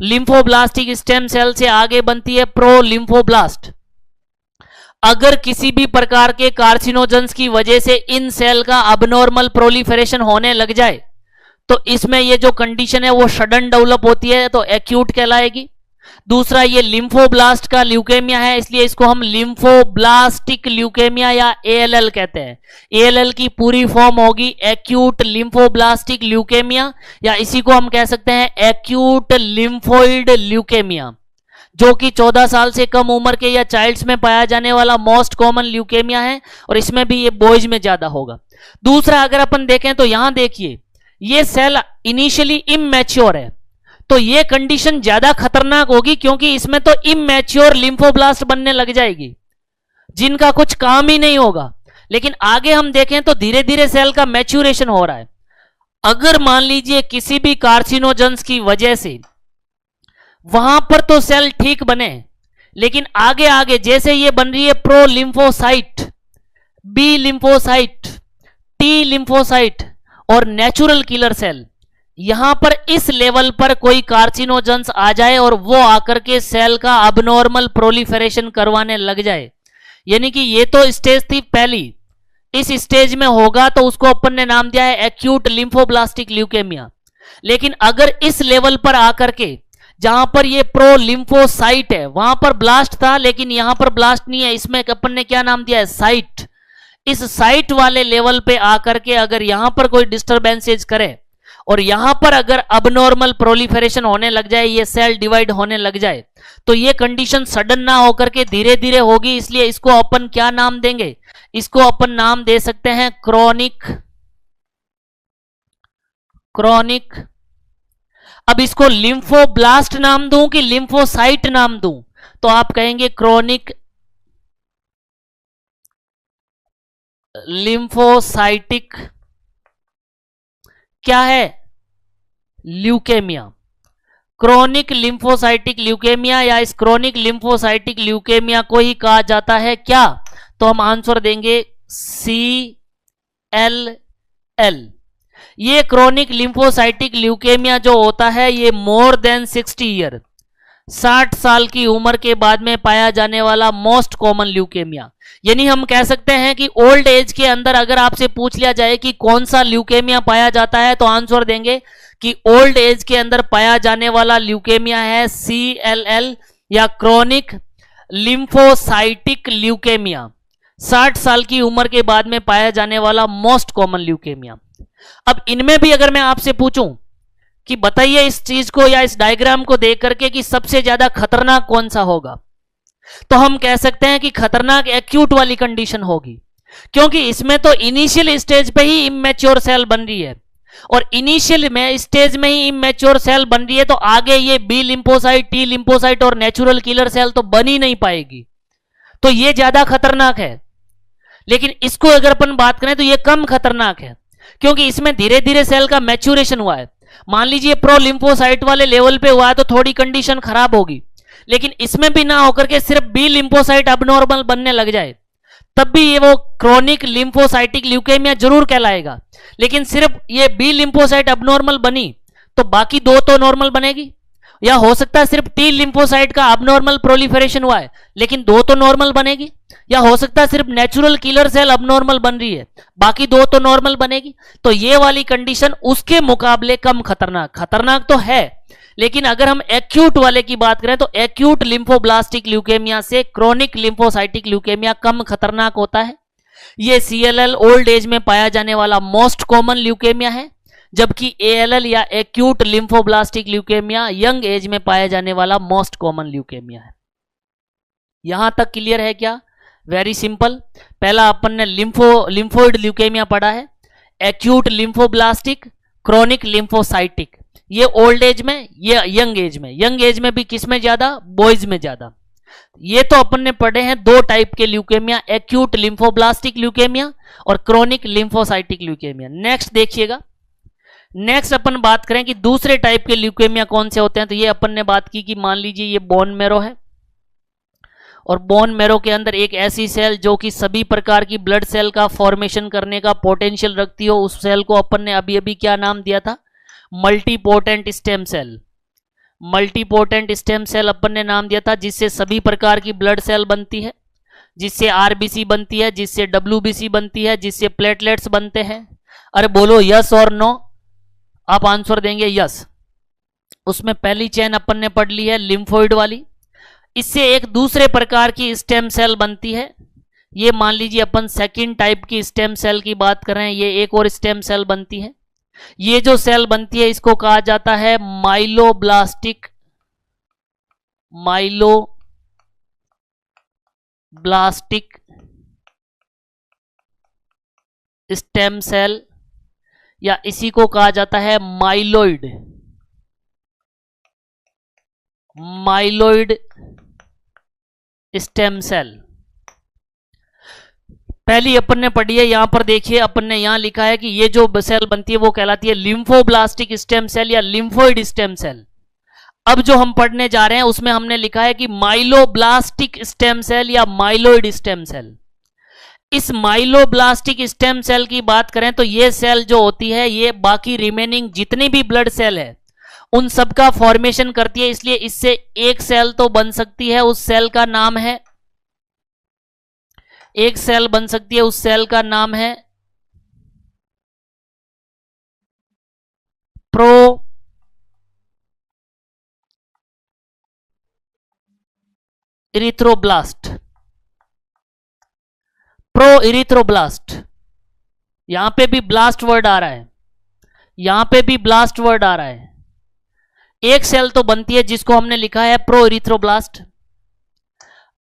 Lymphoblastic stem cell से आगे बनती है प्रो लिम्फोब्लास्ट। अगर किसी भी प्रकार के कार्सिनोजेंस की वजह से इन सेल का अबनॉर्मल प्रोलिफरेशन होने लग जाए तो इसमें ये जो कंडीशन है वो सडन डेवलप होती है, तो एक्यूट कहलाएगी। दूसरा, ये लिम्फोब्लास्ट का ल्यूकेमिया है, इसलिए इसको हम लिम्फोब्लास्टिक ल्यूकेमिया या ALL कहते हैं। ALL की पूरी फॉर्म होगी एक्यूट लिम्फोब्लास्टिक ल्यूकेमिया, या इसी को हम कह सकते हैं एक्यूट लिम्फोइड ल्यूकेमिया, जो कि 14 साल से कम उम्र के या चाइल्ड्स में पाया जाने वाला मोस्ट कॉमन ल्यूकेमिया है, और इसमें भी ये बॉयज में ज्यादा होगा। दूसरा, अगर अपन देखें तो यहां देखिए ये सेल इनिशियली इमैच्योर है, तो ये कंडीशन ज्यादा खतरनाक होगी क्योंकि इसमें तो इमैच्योर लिम्फोब्लास्ट बनने लग जाएगी जिनका कुछ काम ही नहीं होगा। लेकिन आगे हम देखें तो धीरे धीरे सेल का मैच्योरेशन हो रहा है। अगर मान लीजिए किसी भी कार्सिनोजेंस की वजह से वहां पर तो सेल ठीक बने, लेकिन आगे आगे जैसे ये बन रही है pro lymphocyte, B lymphocyte, T lymphocyte और नेचुरल किलर सेल, यहां पर इस लेवल पर कोई कार्सिनोजेंस आ जाए और वो आकर के सेल का अबनॉर्मल प्रोलिफरेशन करवाने लग जाए, यानी कि ये तो स्टेज थी पहली, इस स्टेज में होगा तो उसको अपन ने नाम दिया है एक्यूट लिम्फोब्लास्टिक ल्यूकेमिया। लेकिन अगर इस लेवल पर आकर के जहां पर ये प्रो लिम्फोसाइट है वहां पर ब्लास्ट था, लेकिन यहां पर ब्लास्ट नहीं है, इसमें अपन ने क्या नाम दिया है, साइट। इस साइट वाले लेवल पे आकर के अगर यहां पर कोई डिस्टर्बेंसेज करे और यहां पर अगर अबनॉर्मल प्रोलिफरेशन होने लग जाए, ये सेल डिवाइड होने लग जाए, तो ये कंडीशन सडन ना होकर के धीरे धीरे होगी। इसलिए इसको अपन क्या नाम देंगे, इसको अपन नाम दे सकते हैं क्रॉनिक। अब इसको लिम्फोब्लास्ट नाम दूं कि लिम्फोसाइट नाम दूं, तो आप कहेंगे क्रॉनिक लिम्फोसाइटिक क्या है, ल्यूकेमिया। क्रोनिक लिम्फोसाइटिक ल्यूकेमिया या इस क्रोनिक लिम्फोसाइटिक ल्यूकेमिया को ही कहा जाता है क्या, तो हम आंसर देंगे CLL। ये क्रोनिक लिम्फोसाइटिक ल्यूकेमिया जो होता है ये मोर देन 60 ईयर, 60 साल की उम्र के बाद में पाया जाने वाला मोस्ट कॉमन ल्यूकेमिया। यानी हम कह सकते हैं कि ओल्ड एज के अंदर अगर आपसे पूछ लिया जाए कि कौन सा ल्यूकेमिया पाया जाता है, तो आंसर देंगे कि ओल्ड एज के अंदर पाया जाने वाला ल्यूकेमिया है CLL या क्रोनिक लिम्फोसाइटिक ल्यूकेमिया, 60 साल की उम्र के बाद में पाया जाने वाला मोस्ट कॉमन ल्यूकेमिया। अब इनमें भी अगर मैं आपसे पूछूं कि बताइए इस चीज को या इस डायग्राम को देख करके कि सबसे ज्यादा खतरनाक कौन सा होगा, तो हम कह सकते हैं कि खतरनाक एक्यूट वाली कंडीशन होगी, क्योंकि इसमें तो इनिशियल स्टेज पे ही इमैच्योर सेल बन रही है, और इनिशियल में स्टेज में ही इमैच्योर सेल बन रही है, तो आगे ये बी लिम्फोसाइट, टी लिम्फोसाइट और नेचुरल किलर सेल तो बन ही नहीं पाएगी, तो ये ज्यादा खतरनाक है। लेकिन इसको अगर अपन बात करें तो ये कम खतरनाक है, क्योंकि इसमें धीरे धीरे सेल का मैच्योरेशन हुआ है। मान लीजिए प्रो लिम्फोसाइट वाले लेवल पे हुआ है तो थोड़ी कंडीशन खराब होगी, लेकिन इसमें भी ना होकर के सिर्फ बी लिम्फोसाइट अबनॉर्मल बनने लग जाए, तब भी ये वो क्रोनिक लिम्फोसाइटिक ल्यूकेमिया जरूर कहलाएगा। लेकिन सिर्फ ये बी लिम्फोसाइट अबनॉर्मल बनी तो बाकी दो तो नॉर्मल बनेगी, या हो सकता है सिर्फ टी लिम्फोसाइट का अबनॉर्मल प्रोलिफरेशन हुआ है लेकिन दो तो नॉर्मल बनेगी, या हो सकता है सिर्फ नेचुरल किलर सेल अबनॉर्मल बन रही है बाकी दो तो नॉर्मल बनेगी। तो ये वाली कंडीशन उसके मुकाबले कम खतरनाक तो है, लेकिन अगर हम एक्यूट वाले की बात करें तो एक्यूट लिम्फोब्लास्टिक ल्यूकेमिया से क्रोनिक लिम्फोसाइटिक ल्यूकेमिया कम खतरनाक होता है। ये CLL ओल्ड एज में पाया जाने वाला मोस्ट कॉमन ल्यूकेमिया है, जबकि ALL या acute lymphoblastic leukaemia young age में पाया जाने वाला मोस्ट कॉमन ल्यूकेमिया है। यहां तक क्लियर है क्या? Very simple. पहला अपन ने लिम्फोइड ल्यूकेमिया पढ़ा है, एक्यूट लिम्फोब्लास्टिक, क्रोनिक लिम्फोसाइटिक, ये ओल्ड एज में, ये यंग एज में भी किस में ज्यादा, बॉयज में ज्यादा। ये तो अपन ने पढ़े हैं दो टाइप के ल्यूकेमिया, एक्यूट लिम्फोब्लास्टिक ल्यूकेमिया और क्रोनिक लिम्फोसाइटिक ल्यूकेमिया। नेक्स्ट देखिएगा, नेक्स्ट अपन बात करें कि दूसरे टाइप के ल्यूकेमिया कौन से होते हैं। तो ये अपन ने बात की कि मान लीजिए ये बोन मैरो है, और बोन मैरो के अंदर एक ऐसी सेल जो कि सभी प्रकार की ब्लड सेल का फॉर्मेशन करने का पोटेंशियल रखती हो, उस सेल को अपन ने अभी अभी क्या नाम दिया था, multipotent stem cell. Multipotent stem cell अपन ने नाम दिया था, जिससे सभी प्रकार की ब्लड सेल बनती है, जिससे RBC बनती है, जिससे WBC बनती है, जिससे प्लेटलेट्स बनते हैं। अरे बोलो यस और नो, आप आंसर देंगे यस। उसमें पहली चेन अपन ने पढ़ ली है लिम्फोइड वाली, इससे एक दूसरे प्रकार की स्टेम सेल बनती है। ये मान लीजिए अपन सेकंड टाइप की स्टेम सेल की बात कर रहे हैं, ये एक और स्टेम सेल बनती है। ये जो सेल बनती है इसको कहा जाता है माइलोब्लास्टिक स्टेम सेल, या इसी को कहा जाता है माइलोइड स्टेम सेल। पहली अपन ने पढ़ी है, यहां पर देखिए अपन ने यहां लिखा है कि ये जो सेल बनती है वो कहलाती है लिम्फोब्लास्टिक स्टेम सेल या लिम्फोइड स्टेम सेल। अब जो हम पढ़ने जा रहे हैं उसमें हमने लिखा है कि माइलोब्लास्टिक स्टेम सेल या माइलोइड स्टेम सेल। इस माइलोब्लास्टिक स्टेम सेल की बात करें तो ये सेल जो होती है ये बाकी रिमेनिंग जितनी भी ब्लड सेल है उन सब का फॉर्मेशन करती है, इसलिए इससे एक सेल तो बन सकती है, उस सेल का नाम है, एक सेल बन सकती है, उस सेल का नाम है इरिथ्रोब्लास्ट, प्रो इरिथ्रोब्लास्ट, यहां पे भी ब्लास्ट वर्ड आ रहा है, यहां पे भी ब्लास्ट वर्ड आ रहा है। एक सेल तो बनती है जिसको हमने लिखा है प्रो इरिथ्रोब्लास्ट।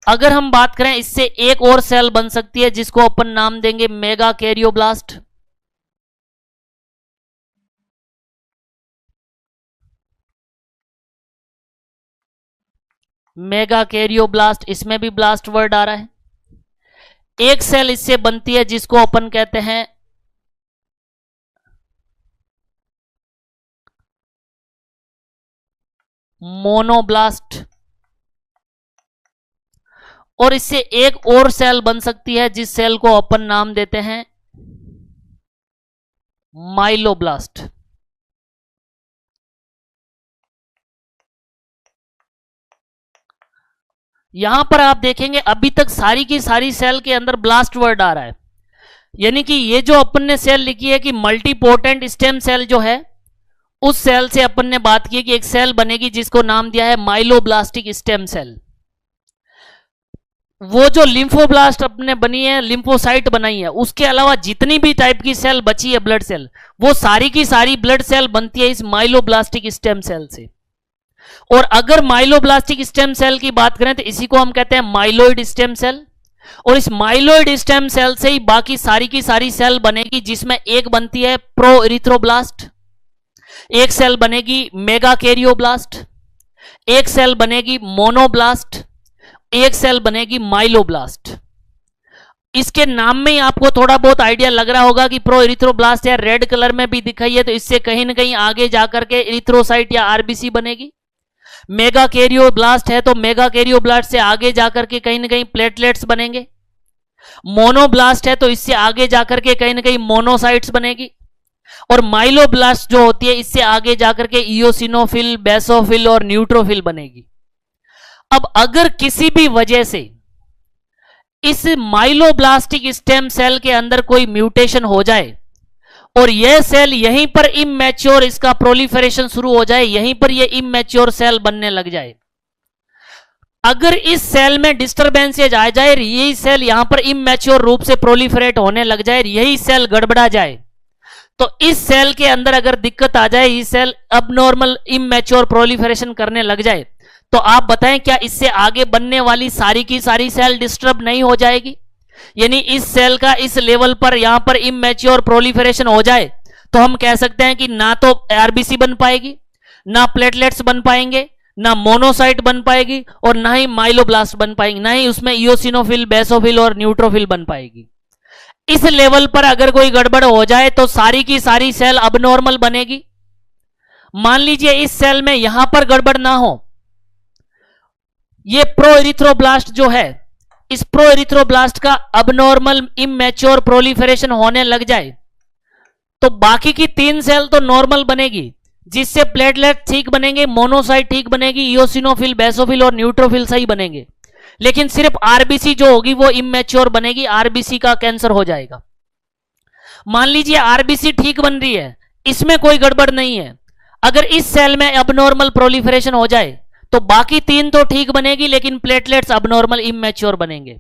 अगर हम बात करें इससे एक और सेल बन सकती है जिसको अपन नाम देंगे मेगा कैरियोब्लास्ट। मेगा कैरियोब्लास्ट, इसमें भी ब्लास्ट वर्ड आ रहा है। एक सेल इससे बनती है जिसको अपन कहते हैं मोनोब्लास्ट, और इससे एक और सेल बन सकती है जिस सेल को अपन नाम देते हैं माइलोब्लास्ट। यहां पर आप देखेंगे अभी तक सारी की सारी सेल के अंदर ब्लास्ट वर्ड आ रहा है, यानी कि ये जो अपन ने सेल लिखी है कि मल्टीपोटेंट स्टेम सेल जो है, उस सेल से अपन ने बात की कि एक सेल बनेगी जिसको नाम दिया है माइलोब्लास्टिक स्टेम सेल। वो जो लिम्फोब्लास्ट अपने बनी है, लिम्फोसाइट बनाई है, उसके अलावा जितनी भी टाइप की सेल बची है ब्लड सेल, वो सारी की सारी ब्लड सेल बनती है इस माइलोब्लास्टिक स्टेम सेल से। और अगर माइलोब्लास्टिक स्टेम सेल की बात करें तो इसी को हम कहते हैं माइलोइड स्टेम सेल, और इस माइलोइड स्टेम सेल से ही बाकी सारी की सारी सेल बनेगी, जिसमें एक बनती है प्रो इरिथ्रोब्लास्ट, एक सेल बनेगी मेगा कैरियोब्लास्ट, एक सेल बनेगी मोनोब्लास्ट, एक सेल बनेगी माइलोब्लास्ट। इसके नाम में ही आपको थोड़ा बहुत आइडिया लग रहा होगा कि प्रो इरिथ्रोब्लास्ट या रेड कलर में भी दिखाई है, तो इससे कहीं ना कहीं आगे जाकर के इरिथ्रोसाइट या आरबीसी बनेगी। मेगा कैरियोब्लास्ट है तो मेगा कैरियोब्लास्ट से आगे जाकर के कहीं ना कहीं प्लेटलेट्स बनेंगे। मोनोब्लास्ट है तो इससे आगे जाकर के कहीं ना कहीं मोनोसाइट्स बनेगी। और माइलोब्लास्ट जो होती है इससे आगे जाकर के इयोसिनोफिल, बेसोफिल और न्यूट्रोफिल बनेगी। अब अगर किसी भी वजह से इस माइलोब्लास्टिक स्टेम सेल के अंदर कोई म्यूटेशन हो जाए और यह सेल यहीं पर इमैच्योर, इसका प्रोलिफरेशन शुरू हो जाए, यहीं पर यह इमैच्योर सेल बनने लग जाए, अगर इस सेल में डिस्टरबेंसेज आ जाए, यही सेल यहां पर इमैच्योर रूप से प्रोलिफरेट होने लग जाए, यही सेल गड़बड़ा जाए, तो इस सेल के अंदर अगर दिक्कत आ जाए, ये सेल अबनॉर्मल इमैच्योर प्रोलिफरेशन करने लग जाए, तो आप बताएं क्या इससे आगे बनने वाली सारी की सारी सेल डिस्टर्ब नहीं हो जाएगी? यानी इस सेल का इस लेवल पर यहां पर इमैच्योर प्रोलिफरेशन हो जाए तो हम कह सकते हैं कि ना तो आरबीसी बन पाएगी, ना प्लेटलेट्स बन पाएंगे, ना मोनोसाइट बन पाएगी, और ना ही माइलोब्लास्ट बन पाएंगे, ना ही उसमें इयोसिनोफिल, बेसोफिल और न्यूट्रोफिल बन पाएगी। इस लेवल पर अगर कोई गड़बड़ हो जाए तो सारी की सारी सेल अबनॉर्मल बनेगी। मान लीजिए इस सेल में यहां पर गड़बड़ ना हो, ये प्रो इरिथ्रोब्लास्ट जो है, इस प्रो इरिथ्रोब्लास्ट का अबनॉर्मल इमैच्योर प्रोलिफरेशन होने लग जाए, तो बाकी की 3 सेल तो नॉर्मल बनेगी, जिससे प्लेटलेट ठीक बनेंगे, मोनोसाइट ठीक बनेगी, इयोसिनोफिल, बेसोफिल और न्यूट्रोफिल सही बनेंगे, लेकिन सिर्फ आरबीसी जो होगी वो इमैच्योर बनेगी, आरबीसी का कैंसर हो जाएगा। मान लीजिए आरबीसी ठीक बन रही है, इसमें कोई गड़बड़ नहीं है, अगर इस सेल में अबनॉर्मल प्रोलिफरेशन हो जाए तो बाकी 3 तो ठीक बनेगी, लेकिन प्लेटलेट्स अबनॉर्मल इमैच्योर बनेंगे।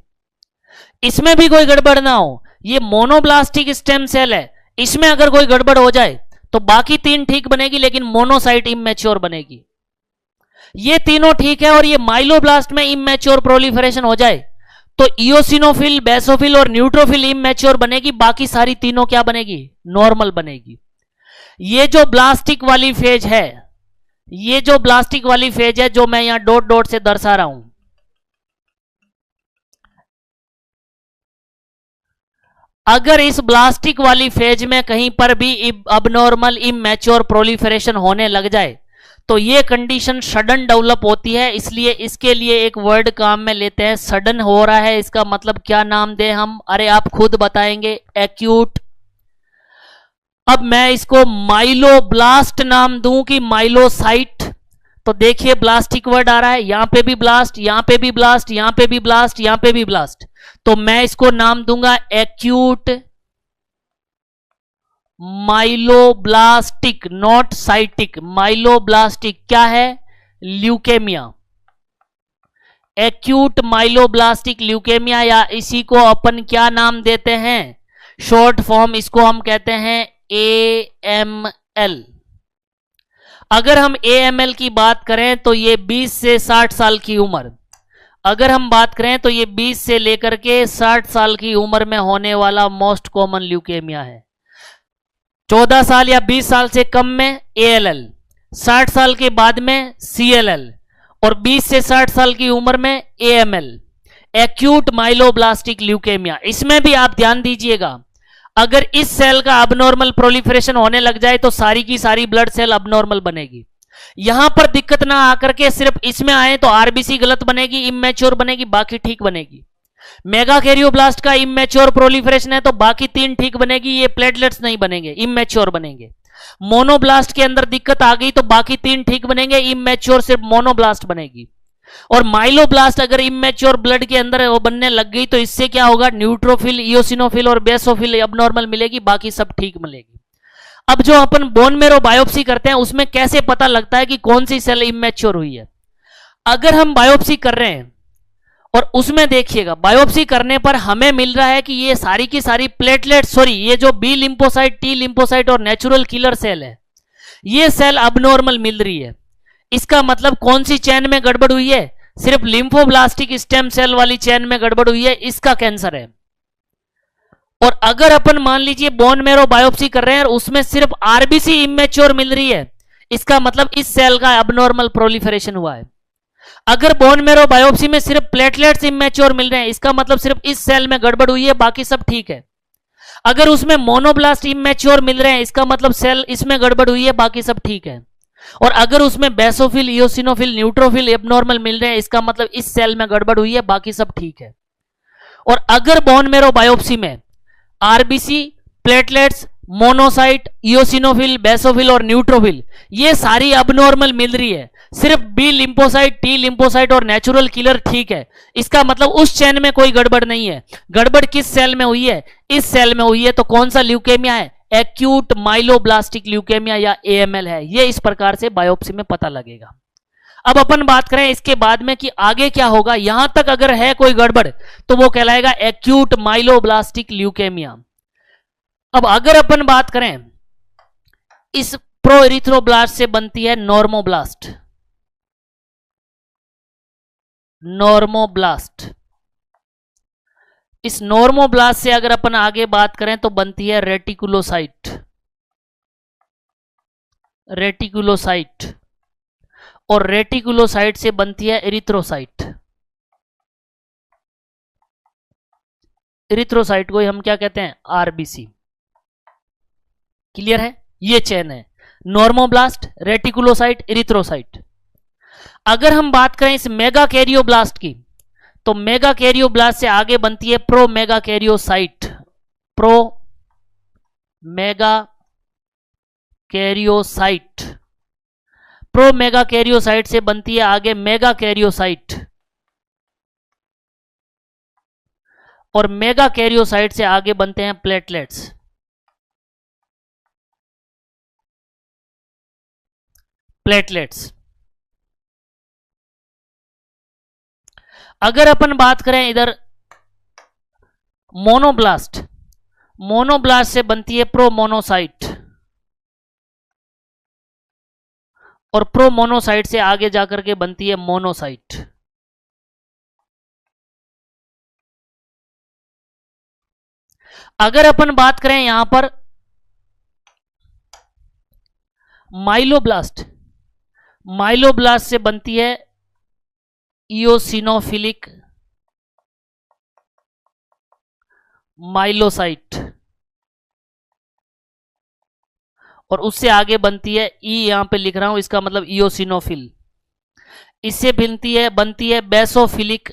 इसमें भी कोई गड़बड़ ना हो, ये मोनोब्लास्टिक स्टेम सेल है, इसमें अगर कोई गड़बड़ हो जाए तो बाकी 3 ठीक बनेगी, लेकिन मोनोसाइट इमैच्योर बनेगी। ये तीनों ठीक है और ये माइलोब्लास्ट में इमैच्योर प्रोलिफरेशन हो जाए तो इयोसिनोफिल, बेसोफिल और न्यूट्रोफिल इमैच्योर बनेगी, बाकी सारी तीनों क्या बनेगी? नॉर्मल बनेगी। ये जो ब्लास्टिक वाली फेज है, ये जो ब्लास्टिक वाली फेज है जो मैं यहां डॉट डॉट से दर्शा रहा हूं, अगर इस ब्लास्टिक वाली फेज में कहीं पर भी अबनॉर्मल इमैच्योर प्रोलिफरेशन होने लग जाए तो ये कंडीशन सडन डेवलप होती है। इसलिए इसके लिए एक वर्ड काम में लेते हैं, सडन हो रहा है, इसका मतलब क्या नाम दें हम? अरे आप खुद बताएंगे, एक्यूट। अब मैं इसको माइलोब्लास्ट नाम दूं कि माइलोसाइट? तो देखिए ब्लास्टिक वर्ड आ रहा है, यहां पे भी ब्लास्ट, यहां पे भी ब्लास्ट, यहां पे भी ब्लास्ट, यहां पे भी ब्लास्ट, तो मैं इसको नाम दूंगा एक्यूट माइलोब्लास्टिक, नॉट साइटिक, माइलोब्लास्टिक। क्या है? ल्यूकेमिया। एक्यूट माइलोब्लास्टिक ल्यूकेमिया, या इसी को अपन क्या नाम देते हैं, शॉर्ट फॉर्म इसको हम कहते हैं AML। अगर हम AML की बात करें तो ये 20 से 60 साल की उम्र, अगर हम बात करें तो ये 20 से लेकर के 60 साल की उम्र में होने वाला मोस्ट कॉमन ल्यूकेमिया है। 14 साल या 20 साल से कम में ALL, 60 साल के बाद में CLL, और 20 से 60 साल की उम्र में AML, एक्यूट माइलोब्लास्टिक ल्यूकेमिया। इसमें भी आप ध्यान दीजिएगा, अगर इस सेल का अबनॉर्मल प्रोलिफरेशन होने लग जाए तो सारी की सारी ब्लड सेल अबनॉर्मल बनेगी। यहां पर दिक्कत ना आकर के सिर्फ इसमें आए तो आरबीसी गलत बनेगी, इमेच्योर बनेगी, बाकी ठीक बनेगी। मेगा कैरियोब्लास्ट का इमेच्योर प्रोलिफरेशन है तो बाकी 3 ठीक बनेगी, ये प्लेटलेट्स नहीं बनेंगे, इमेच्योर बनेंगे। मोनोब्लास्ट के अंदर दिक्कत आ गई तो बाकी 3 ठीक बनेंगे, इमेच्योर सिर्फ मोनोब्लास्ट बनेगी। और माइलोब्लास्ट अगर इमेच्योर ब्लड के अंदर वो बनने लग गई तो इससे क्या होगा, न्यूट्रोफिल, इयोसिनोफिल और बेसोफिल अबनॉर्मल मिलेगी, बाकी सब ठीक मिलेगी। अब जो अपन बोन मेरो बायोप्सी करते हैं उसमें कैसे पता लगता है कि कौन सी सेल इमेच्योर हुई है। अगर हम बायोप्सी कर रहे हैं और उसमें देखिएगा, बायोप्सी करने पर हमें मिल रहा है कि ये सारी की सारी प्लेटलेट, सॉरी ये जो बी लिम्फोसाइट, टी लिम्फोसाइट और नेचुरल किलर सेल है, ये सेल अबनॉर्मल मिल रही है। इसका मतलब कौन सी चैन में गड़बड़ हुई है, सिर्फ लिम्फोब्लास्टिक स्टेम सेल वाली चैन में गड़बड़ हुई है, इसका कैंसर है। और अगर अपन मान लीजिए बोन मेरो बायोप्सी कर रहे हैं और उसमें सिर्फ आरबीसी इमेच्योर मिल रही है, इसका मतलब इस सेल का अबनॉर्मल प्रोलिफरेशन हुआ है। अगर बोन मेरो बायोप्सी में सिर्फ प्लेटलेट्स इमेच्योर मिल रहे हैं, इसका मतलब सिर्फ इस सेल में गड़बड़ हुई है, बाकी सब ठीक है। अगर उसमें मोनोब्लास्ट इमेच्योर मिल रहे हैं, इसका मतलब सेल इसमें गड़बड़ हुई है, बाकी सब ठीक है। और अगर उसमें बेसोफिल, इयोसिनोफिल, न्यूट्रोफिल एबनॉर्मल मिल रहे हैं, इसका मतलब इस सेल में गड़बड़ हुई है, बाकी सब ठीक है। और अगर बोन मेरो बायोप्सी में आरबीसी, प्लेटलेट्स, मोनोसाइट, इयोसिनोफिल, बेसोफिल और न्यूट्रोफिल ये सारी अबनॉर्मल मिल रही है, सिर्फ बी लिम्फोसाइट, टी लिम्फोसाइट और नेचुरल किलर ठीक है, इसका मतलब उस चैन में कोई गड़बड़ नहीं है। गड़बड़ किस सेल में हुई है, इस सेल में हुई है। तो कौन सा ल्यूकेमिया है, एक्यूट माइलोब्लास्टिक ल्यूकेमिया या AML है। ये इस प्रकार से बायोप्सी में पता लगेगा। अब अपन बात करें इसके बाद में कि आगे क्या होगा। यहां तक अगर है कोई गड़बड़ तो वो कहलाएगा एक्यूट माइलोब्लास्टिक ल्यूकेमिया। अब अगर अपन बात करें, इस प्रोइरिथ्रोब्लास्ट से बनती है नॉर्मोब्लास्ट। नॉर्मोब्लास्ट, इस नॉर्मोब्लास्ट से अगर अपन आगे बात करें तो बनती है रेटिकुलोसाइट। रेटिकुलोसाइट, और रेटिकुलोसाइट से बनती है इरिथ्रोसाइट। इरिथ्रोसाइट को हम क्या कहते हैं, आरबीसी। क्लियर है, ये चेन है नॉर्मोब्लास्ट, रेटिकुलोसाइट, इरिथ्रोसाइट। अगर हम बात करें इस मेगा कैरियोब्लास्ट की तो मेगा कैरियोब्लास्ट से आगे बनती है pro mega karyocyte. Pro mega karyocyte, pro mega karyocyte से बनती है आगे मेगा कैरियोसाइट, और मेगा कैरियोसाइट से आगे बनते हैं प्लेटलेट्स। प्लेटलेट्स। अगर अपन बात करें इधर मोनोब्लास्ट, मोनोब्लास्ट से बनती है प्रोमोनोसाइट, और प्रोमोनोसाइट से आगे जाकर के बनती है मोनोसाइट। अगर अपन बात करें यहां पर माइलोब्लास्ट, माइलोब्लास्ट से बनती है इयोसिनोफिलिक माइलोसाइट, और उससे आगे बनती है यहां पे लिख रहा हूं, इसका मतलब इयोसिनोफिल। इससे बनती है बेसोफिलिक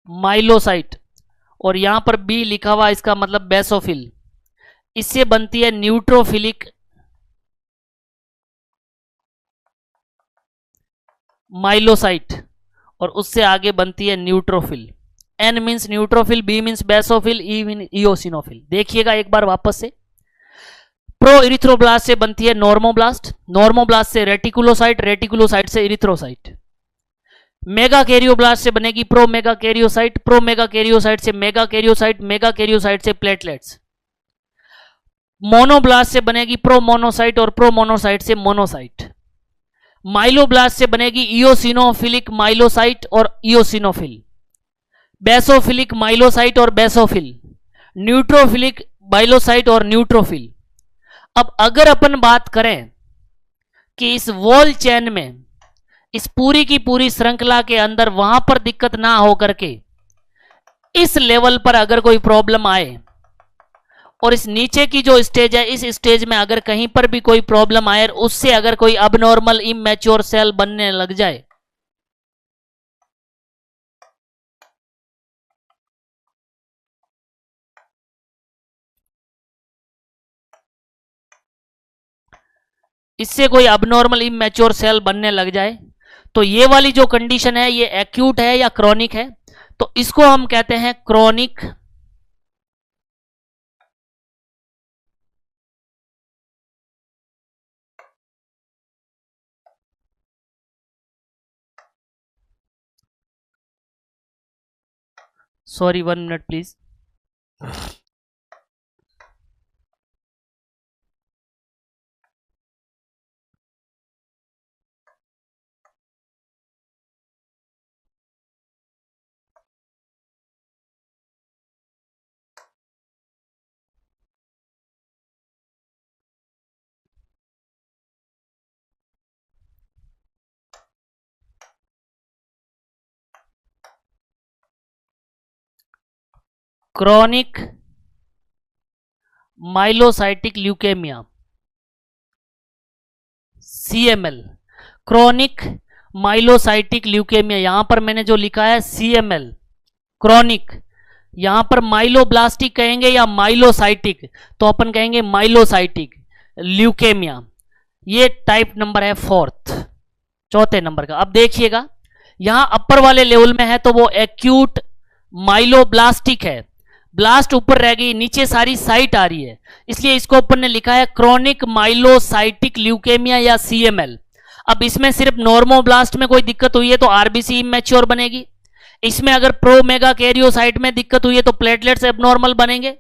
माइलोसाइट, और यहां पर बी लिखा हुआ, इसका मतलब बेसोफिल। इससे बनती है न्यूट्रोफिलिक माइलोसाइट, और उससे आगे बनती है neutrophil. N means neutrophil, B means basophil, E means eosinophil. देखिएगा एक बार वापस से, प्रो इरिथ्रोब्लास्ट से बनती है नॉर्मोब्लास्ट, नॉर्मोब्लास्ट से रेटिकुलोसाइट, रेटिकुलोसाइट से इरिथ्रोसाइट। मेगा कैरियोब्लास्ट से बनेगी pro mega karyocyte, pro mega karyocyte से मेगा कैरियोसाइट, मेगा कैरियोसाइट से प्लेटलेट्स। मोनोब्लास्ट से बनेगी प्रो मोनोसाइट और प्रो मोनोसाइट से मोनोसाइट। माइलोब्लास्ट से बनेगी इओसिनोफिलिक माइलोसाइट और इओसिनोफिल। बेसोफिलिक माइलोसाइट और बेसोफिल। न्यूट्रोफिलिक माइलोसाइट और न्यूट्रोफिल। अब अगर अपन बात करें कि इस वॉल चेन में, इस पूरी की पूरी श्रृंखला के अंदर वहां पर दिक्कत ना हो करके इस लेवल पर अगर कोई प्रॉब्लम आए और इस नीचे की जो स्टेज है, इस स्टेज में अगर कहीं पर भी कोई प्रॉब्लम आए और उससे अगर कोई अबनॉर्मल इमैच्योर सेल बनने लग जाए, इससे कोई अबनॉर्मल इमैच्योर सेल बनने लग जाए, तो ये वाली जो कंडीशन है ये एक्यूट है या क्रॉनिक है? तो इसको हम कहते हैं chronic sorry 1 minute please. Chronic myelocytic leukaemia, CML. Chronic myelocytic leukaemia, यहां पर मैंने जो लिखा है सीएमएल क्रॉनिक, यहां पर माइलोब्लास्टिक कहेंगे या माइलोसाइटिक? तो अपन कहेंगे माइलोसाइटिक ल्यूकेमिया। ये टाइप नंबर है 4th, चौथे नंबर का। अब देखिएगा यहां अपर वाले लेवल में है तो वो एक्यूट माइलोब्लास्टिक है, ब्लास्ट ऊपर रह गई, नीचे सारी साइट आ रही है, इसलिए इसको अपन ने लिखा है क्रॉनिक माइलोसाइटिक ल्यूकेमिया या सीएमएल। अब इसमें सिर्फ नॉर्मोब्लास्ट में कोई दिक्कत हुई है तो आरबीसी इमैच्योर बनेगी। इसमें अगर प्रो मेगा कैरियोसाइट में दिक्कत हुई है तो प्लेटलेट्स एबनॉर्मल बनेंगे।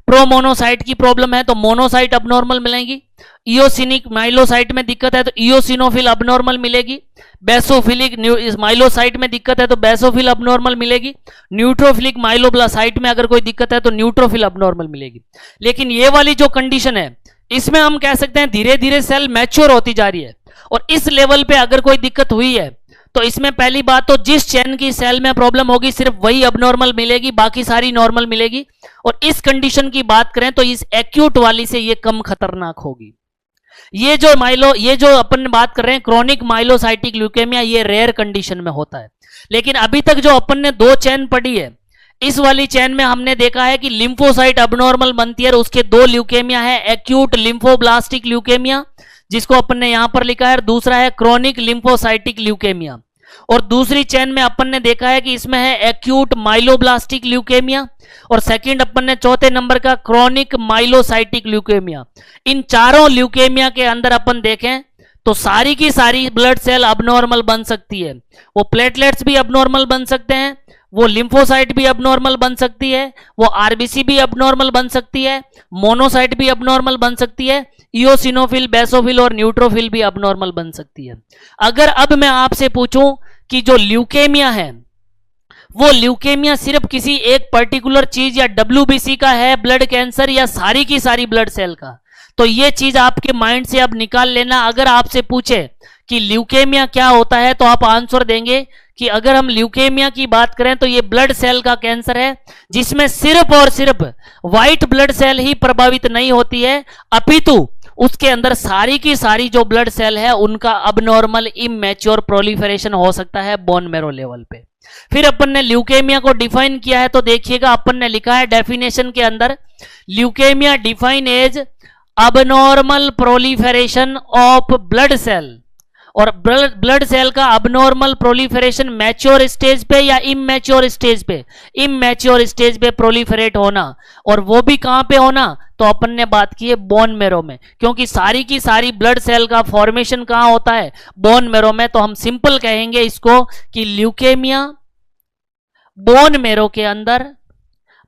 प्रो मोनोसाइट की प्रॉब्लम है तो मोनोसाइट अबनॉर्मल मिलेंगी। इओसिनिक माइलोसाइट में दिक्कत है तो इओसिनोफिल अबनॉर्मल मिलेगी। बेसोफिलिक माइलोसाइट में दिक्कत है तो बेसोफिल अबनॉर्मल मिलेगी। न्यूट्रोफिलिक माइलोब्लासाइट में अगर कोई दिक्कत है तो न्यूट्रोफिल अबनॉर्मल मिलेगी। लेकिन ये वाली जो कंडीशन है इसमें हम कह सकते हैं धीरे धीरे सेल मैच्योर होती जा रही है, और इस लेवल पे अगर कोई दिक्कत हुई है तो इसमें पहली बात तो जिस चेन की सेल में प्रॉब्लम होगी सिर्फ वही अबनॉर्मल मिलेगी, बाकी सारी नॉर्मल मिलेगी। और इस कंडीशन की बात करें तो इस एक्यूट वाली से ये कम खतरनाक होगी। ये जो अपन बात कर रहे हैं क्रॉनिक माइलोसाइटिक ल्यूकेमिया, ये रेयर कंडीशन में होता है। लेकिन अभी तक जो अपन ने 2 चेन पढ़ी है, इस वाली चेन में हमने देखा है कि लिम्फोसाइट अबनॉर्मल बनती है और उसके 2 ल्यूकेमिया है, एक्यूट लिम्फोब्लास्टिक ल्यूकेमिया जिसको अपन ने यहां पर लिखा है, दूसरा है क्रॉनिक लिम्फोसाइटिक ल्यूकेमिया। और दूसरी चेन में अपन ने देखा है कि इसमें है एक्यूट माइलोब्लास्टिक ल्यूकेमिया, और सेकंड अपन ने चौथे नंबर का क्रॉनिक माइलोसाइटिक ल्यूकेमिया। इन चारों ल्यूकेमिया के अंदर अपन देखें तो सारी की सारी ब्लड सेल अबनॉर्मल बन सकती है। वो प्लेटलेट्स भी अबनॉर्मल बन सकते हैं, वो लिम्फोसाइट भी अबनॉर्मल बन सकती है, वो आरबीसी भी अबनॉर्मल बन सकती है, मोनोसाइट भी अबनॉर्मल बन सकती है, इओसिनोफिल, बेसोफिल और न्यूट्रोफिल भी अबनॉर्मल बन सकती है। अगर अब मैं आपसे पूछूं कि जो ल्यूकेमिया है वो ल्यूकेमिया सिर्फ किसी एक पर्टिकुलर चीज या डब्ल्यूबीसी का है, ब्लड कैंसर, या सारी की सारी ब्लड सेल का, तो ये चीज आपके माइंड से अब निकाल लेना। अगर आपसे पूछे कि ल्यूकेमिया क्या होता है तो आप आंसर देंगे कि अगर हम ल्यूकेमिया की बात करें तो ये ब्लड सेल का कैंसर है जिसमें सिर्फ और सिर्फ व्हाइट ब्लड सेल ही प्रभावित नहीं होती है, अपितु उसके अंदर सारी की सारी जो ब्लड सेल है उनका अबनॉर्मल इमैच्योर प्रोलिफरेशन हो सकता है बोन मैरो लेवल पे। फिर अपन ने ल्यूकेमिया को डिफाइन किया है तो देखिएगा अपन ने लिखा है डेफिनेशन के अंदर, leukaemia define as abnormal proliferation of blood cell और ब्लड सेल का अबनॉर्मल प्रोलिफरेशन मैच्योर स्टेज पे या इमैच्योर स्टेज पे, इमैच्योर स्टेज पे प्रोलिफरेट होना, और वो भी कहां पे होना, तो अपन ने बात की है बोन मैरो में, क्योंकि सारी की सारी ब्लड सेल का फॉर्मेशन कहां होता है, बोन मैरो में। तो हम सिंपल कहेंगे इसको कि ल्यूकेमिया बोन मैरो के अंदर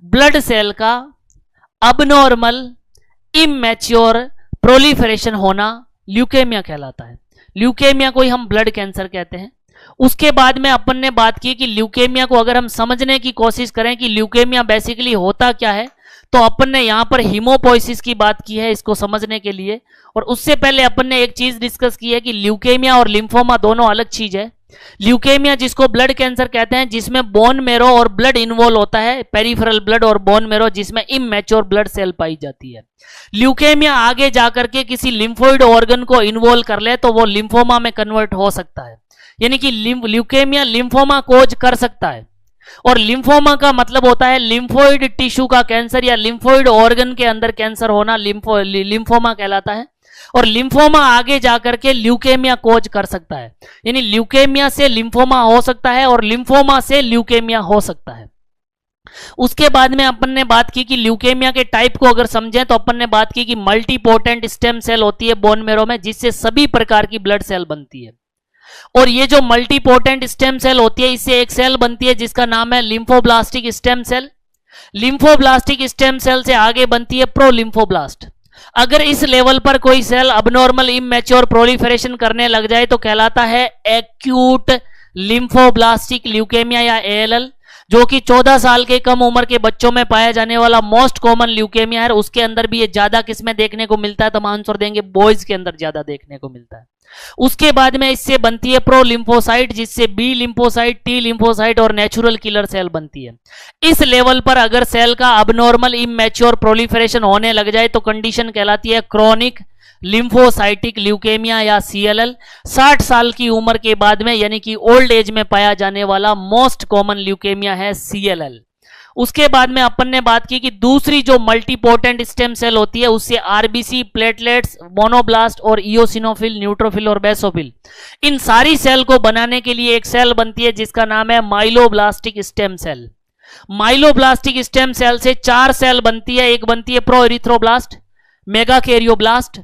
ब्लड सेल का अबनॉर्मल इमैच्योर प्रोलिफरेशन होना ल्यूकेमिया कहलाता है। ल्यूकेमिया को ही हम ब्लड कैंसर कहते हैं। उसके बाद में अपन ने बात की कि ल्यूकेमिया को अगर हम समझने की कोशिश करें कि ल्यूकेमिया बेसिकली होता क्या है, तो अपन ने यहां पर हीमोपोइसिस की बात की है इसको समझने के लिए। और उससे पहले अपन ने एक चीज डिस्कस की है कि ल्यूकेमिया और लिम्फोमा दोनों अलग चीज है। ल्यूकेमिया जिसको ब्लड कैंसर कहते हैं, जिसमें बोन मैरो और ब्लड इन्वॉल्व होता है, पेरिफेरल ब्लड और बोन मैरो, जिसमें इमैच्योर ब्लड सेल पाई जाती है। ल्यूकेमिया आगे जाकर के किसी लिम्फोइड ऑर्गन को इन्वॉल्व कर ले तो वो लिम्फोमा में कन्वर्ट हो सकता है, यानी कि ल्यूकेमिया लिम्फोमा कोज कर सकता है। और लिम्फोमा का मतलब होता है लिम्फोइड टिश्यू का कैंसर या लिम्फोइड ऑर्गन के अंदर कैंसर होना लिम्फोमा कहलाता है। और लिम्फोमा आगे जाकर के ल्यूकेमिया कोज कर सकता है, यानी ल्यूकेमिया से लिम्फोमा हो सकता है और लिम्फोमा से ल्यूकेमिया हो सकता है। उसके बाद में अपन ने बात की कि ल्यूकेमिया के टाइप को अगर समझें तो अपन ने बात की कि मल्टीपोटेंट स्टेम सेल होती है बोन मैरो में, जिससे सभी प्रकार की ब्लड सेल बनती है। और ये जो मल्टीपोटेंट स्टेम सेल होती है, इससे एक सेल बनती है जिसका नाम है lymphoblastic stem cell. Lymphoblastic stem cell से आगे बनती है प्रोलिम्फोब्लास्ट। अगर इस लेवल पर कोई सेल अबनॉर्मल इमैच्योर प्रोलिफरेशन करने लग जाए तो कहलाता है एक्यूट लिम्फोब्लास्टिक ल्यूकेमिया या एएलएल, जो कि 14 साल के कम उम्र के बच्चों में पाया जाने वाला मोस्ट कॉमन ल्यूकेमिया है। उसके अंदर भी ये ज्यादा किसमें देखने को मिलता है, तो हम आंसर देंगे बॉयज के अंदर ज्यादा देखने को मिलता है। उसके बाद में इससे बनती है प्रो लिम्फोसाइट, जिससे बी लिम्फोसाइट, टी लिम्फोसाइट और नेचुरल किलर सेल बनती है। इस लेवल पर अगर सेल का अबनॉर्मल इमैच्योर प्रोलिफरेशन होने लग जाए तो कंडीशन कहलाती है क्रोनिक लिम्फोसाइटिक ल्यूकेमिया या सीएलएल। 60 साल की उम्र के बाद में यानी कि ओल्ड एज में पाया जाने वाला मोस्ट कॉमन ल्यूकेमिया है सीएलएल। उसके बाद में अपन ने बात की कि दूसरी जो मल्टीपोटेंट स्टेम सेल होती है उससे आरबीसी, प्लेटलेट्स, मोनोब्लास्ट और इओसिनोफिल, न्यूट्रोफिल और बेसोफिल, इन सारी सेल को बनाने के लिए एक सेल बनती है जिसका नाम है माइलोब्लास्टिक स्टेम सेल। माइलोब्लास्टिक स्टेम सेल से 4 सेल बनती है, एक बनती है प्रो एरिथ्रोब्लास्ट, मेगाकैरियोब्लास्ट,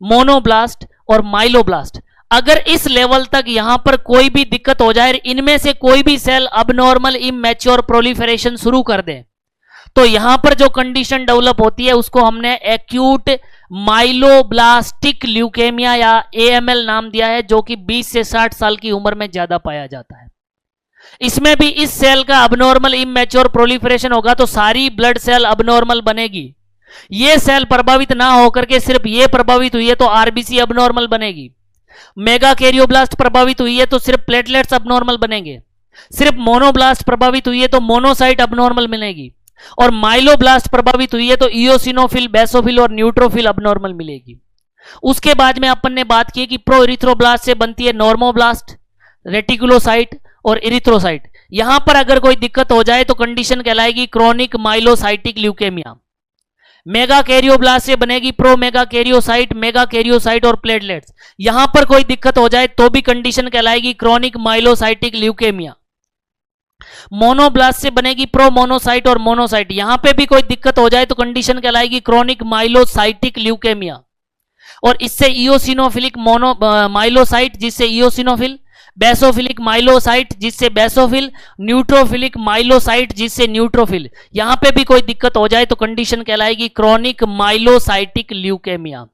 मोनोब्लास्ट और माइलोब्लास्ट। अगर इस लेवल तक यहां पर कोई भी दिक्कत हो जाए, इनमें से कोई भी सेल अबनॉर्मल इमैच्योर प्रोलिफरेशन शुरू कर दे, तो यहां पर जो कंडीशन डेवलप होती है उसको हमने एक्यूट माइलोब्लास्टिक ल्यूकेमिया या एएमएल नाम दिया है, जो कि 20 से 60 साल की उम्र में ज्यादा पाया जाता है। इसमें भी इस सेल का अबनॉर्मल इमैच्योर प्रोलिफरेशन होगा तो सारी ब्लड सेल अबनॉर्मल बनेगी। ये सेल प्रभावित ना होकर के सिर्फ ये प्रभावित हुई है तो आरबीसी अबनॉर्मल बनेगी। मेगाकैरियोब्लास्ट प्रभावित हुई है तो सिर्फ प्लेटलेट्स अबनॉर्मल बनेंगे। सिर्फ मोनोब्लास्ट प्रभावित हुई है तो मोनोसाइट अबनॉर्मल मिलेगी। और माइलोब्लास्ट प्रभावित हुई है तो इओसिनोफिल, बेसोफिल और न्यूट्रोफिल अबनॉर्मल मिलेगी। उसके बाद में अपन ने बात की कि प्रो एरिथ्रोब्लास्ट से बनती है नॉर्मोब्लास्ट, रेटिकुलोसाइट और एरिथ्रोसाइट। यहां पर अगर कोई दिक्कत हो जाए तो कंडीशन कहलाएगी क्रोनिक माइलोसाइटिक ल्यूकेमिया। मेगाकैरियोब्लास्ट से बनेगी प्रो मेगाकैरियोसाइट, मेगाकैरियोसाइट और प्लेटलेट्स। यहां पर कोई दिक्कत हो जाए तो भी कंडीशन कहलाएगी क्रोनिक माइलोसाइटिक ल्यूकेमिया। मोनोब्लास्ट से बनेगी प्रो मोनोसाइट और मोनोसाइट। यहां पे भी कोई दिक्कत हो जाए तो कंडीशन कहलाएगी क्रोनिक माइलोसाइटिक ल्यूकेमिया। और इससे इओसिनोफिलिक माइलोसाइट, जिससे इओसिनोफिल, बेसोफिलिक माइलोसाइट जिससे बेसोफिल, न्यूट्रोफिलिक माइलोसाइट जिससे न्यूट्रोफिल। यहां पे भी कोई दिक्कत हो जाए तो कंडीशन कहलाएगी chronic myelocytic leukaemia.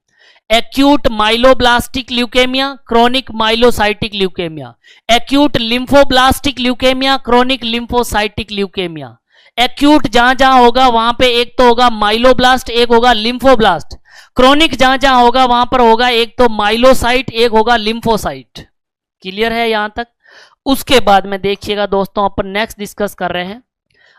Acute myeloblastic leukaemia, chronic myelocytic leukaemia. Acute lymphoblastic leukaemia, chronic lymphocytic leukaemia. Acute जहां जहां होगा वहां पे एक तो होगा माइलोब्लास्ट, एक होगा लिम्फोब्लास्ट। क्रोनिक जहां जहां होगा वहां पर होगा एक तो माइलोसाइट, एक होगा लिम्फोसाइट। क्लियर है यहां तक? उसके बाद में देखिएगा दोस्तों, अपन नेक्स्ट डिस्कस कर रहे हैं।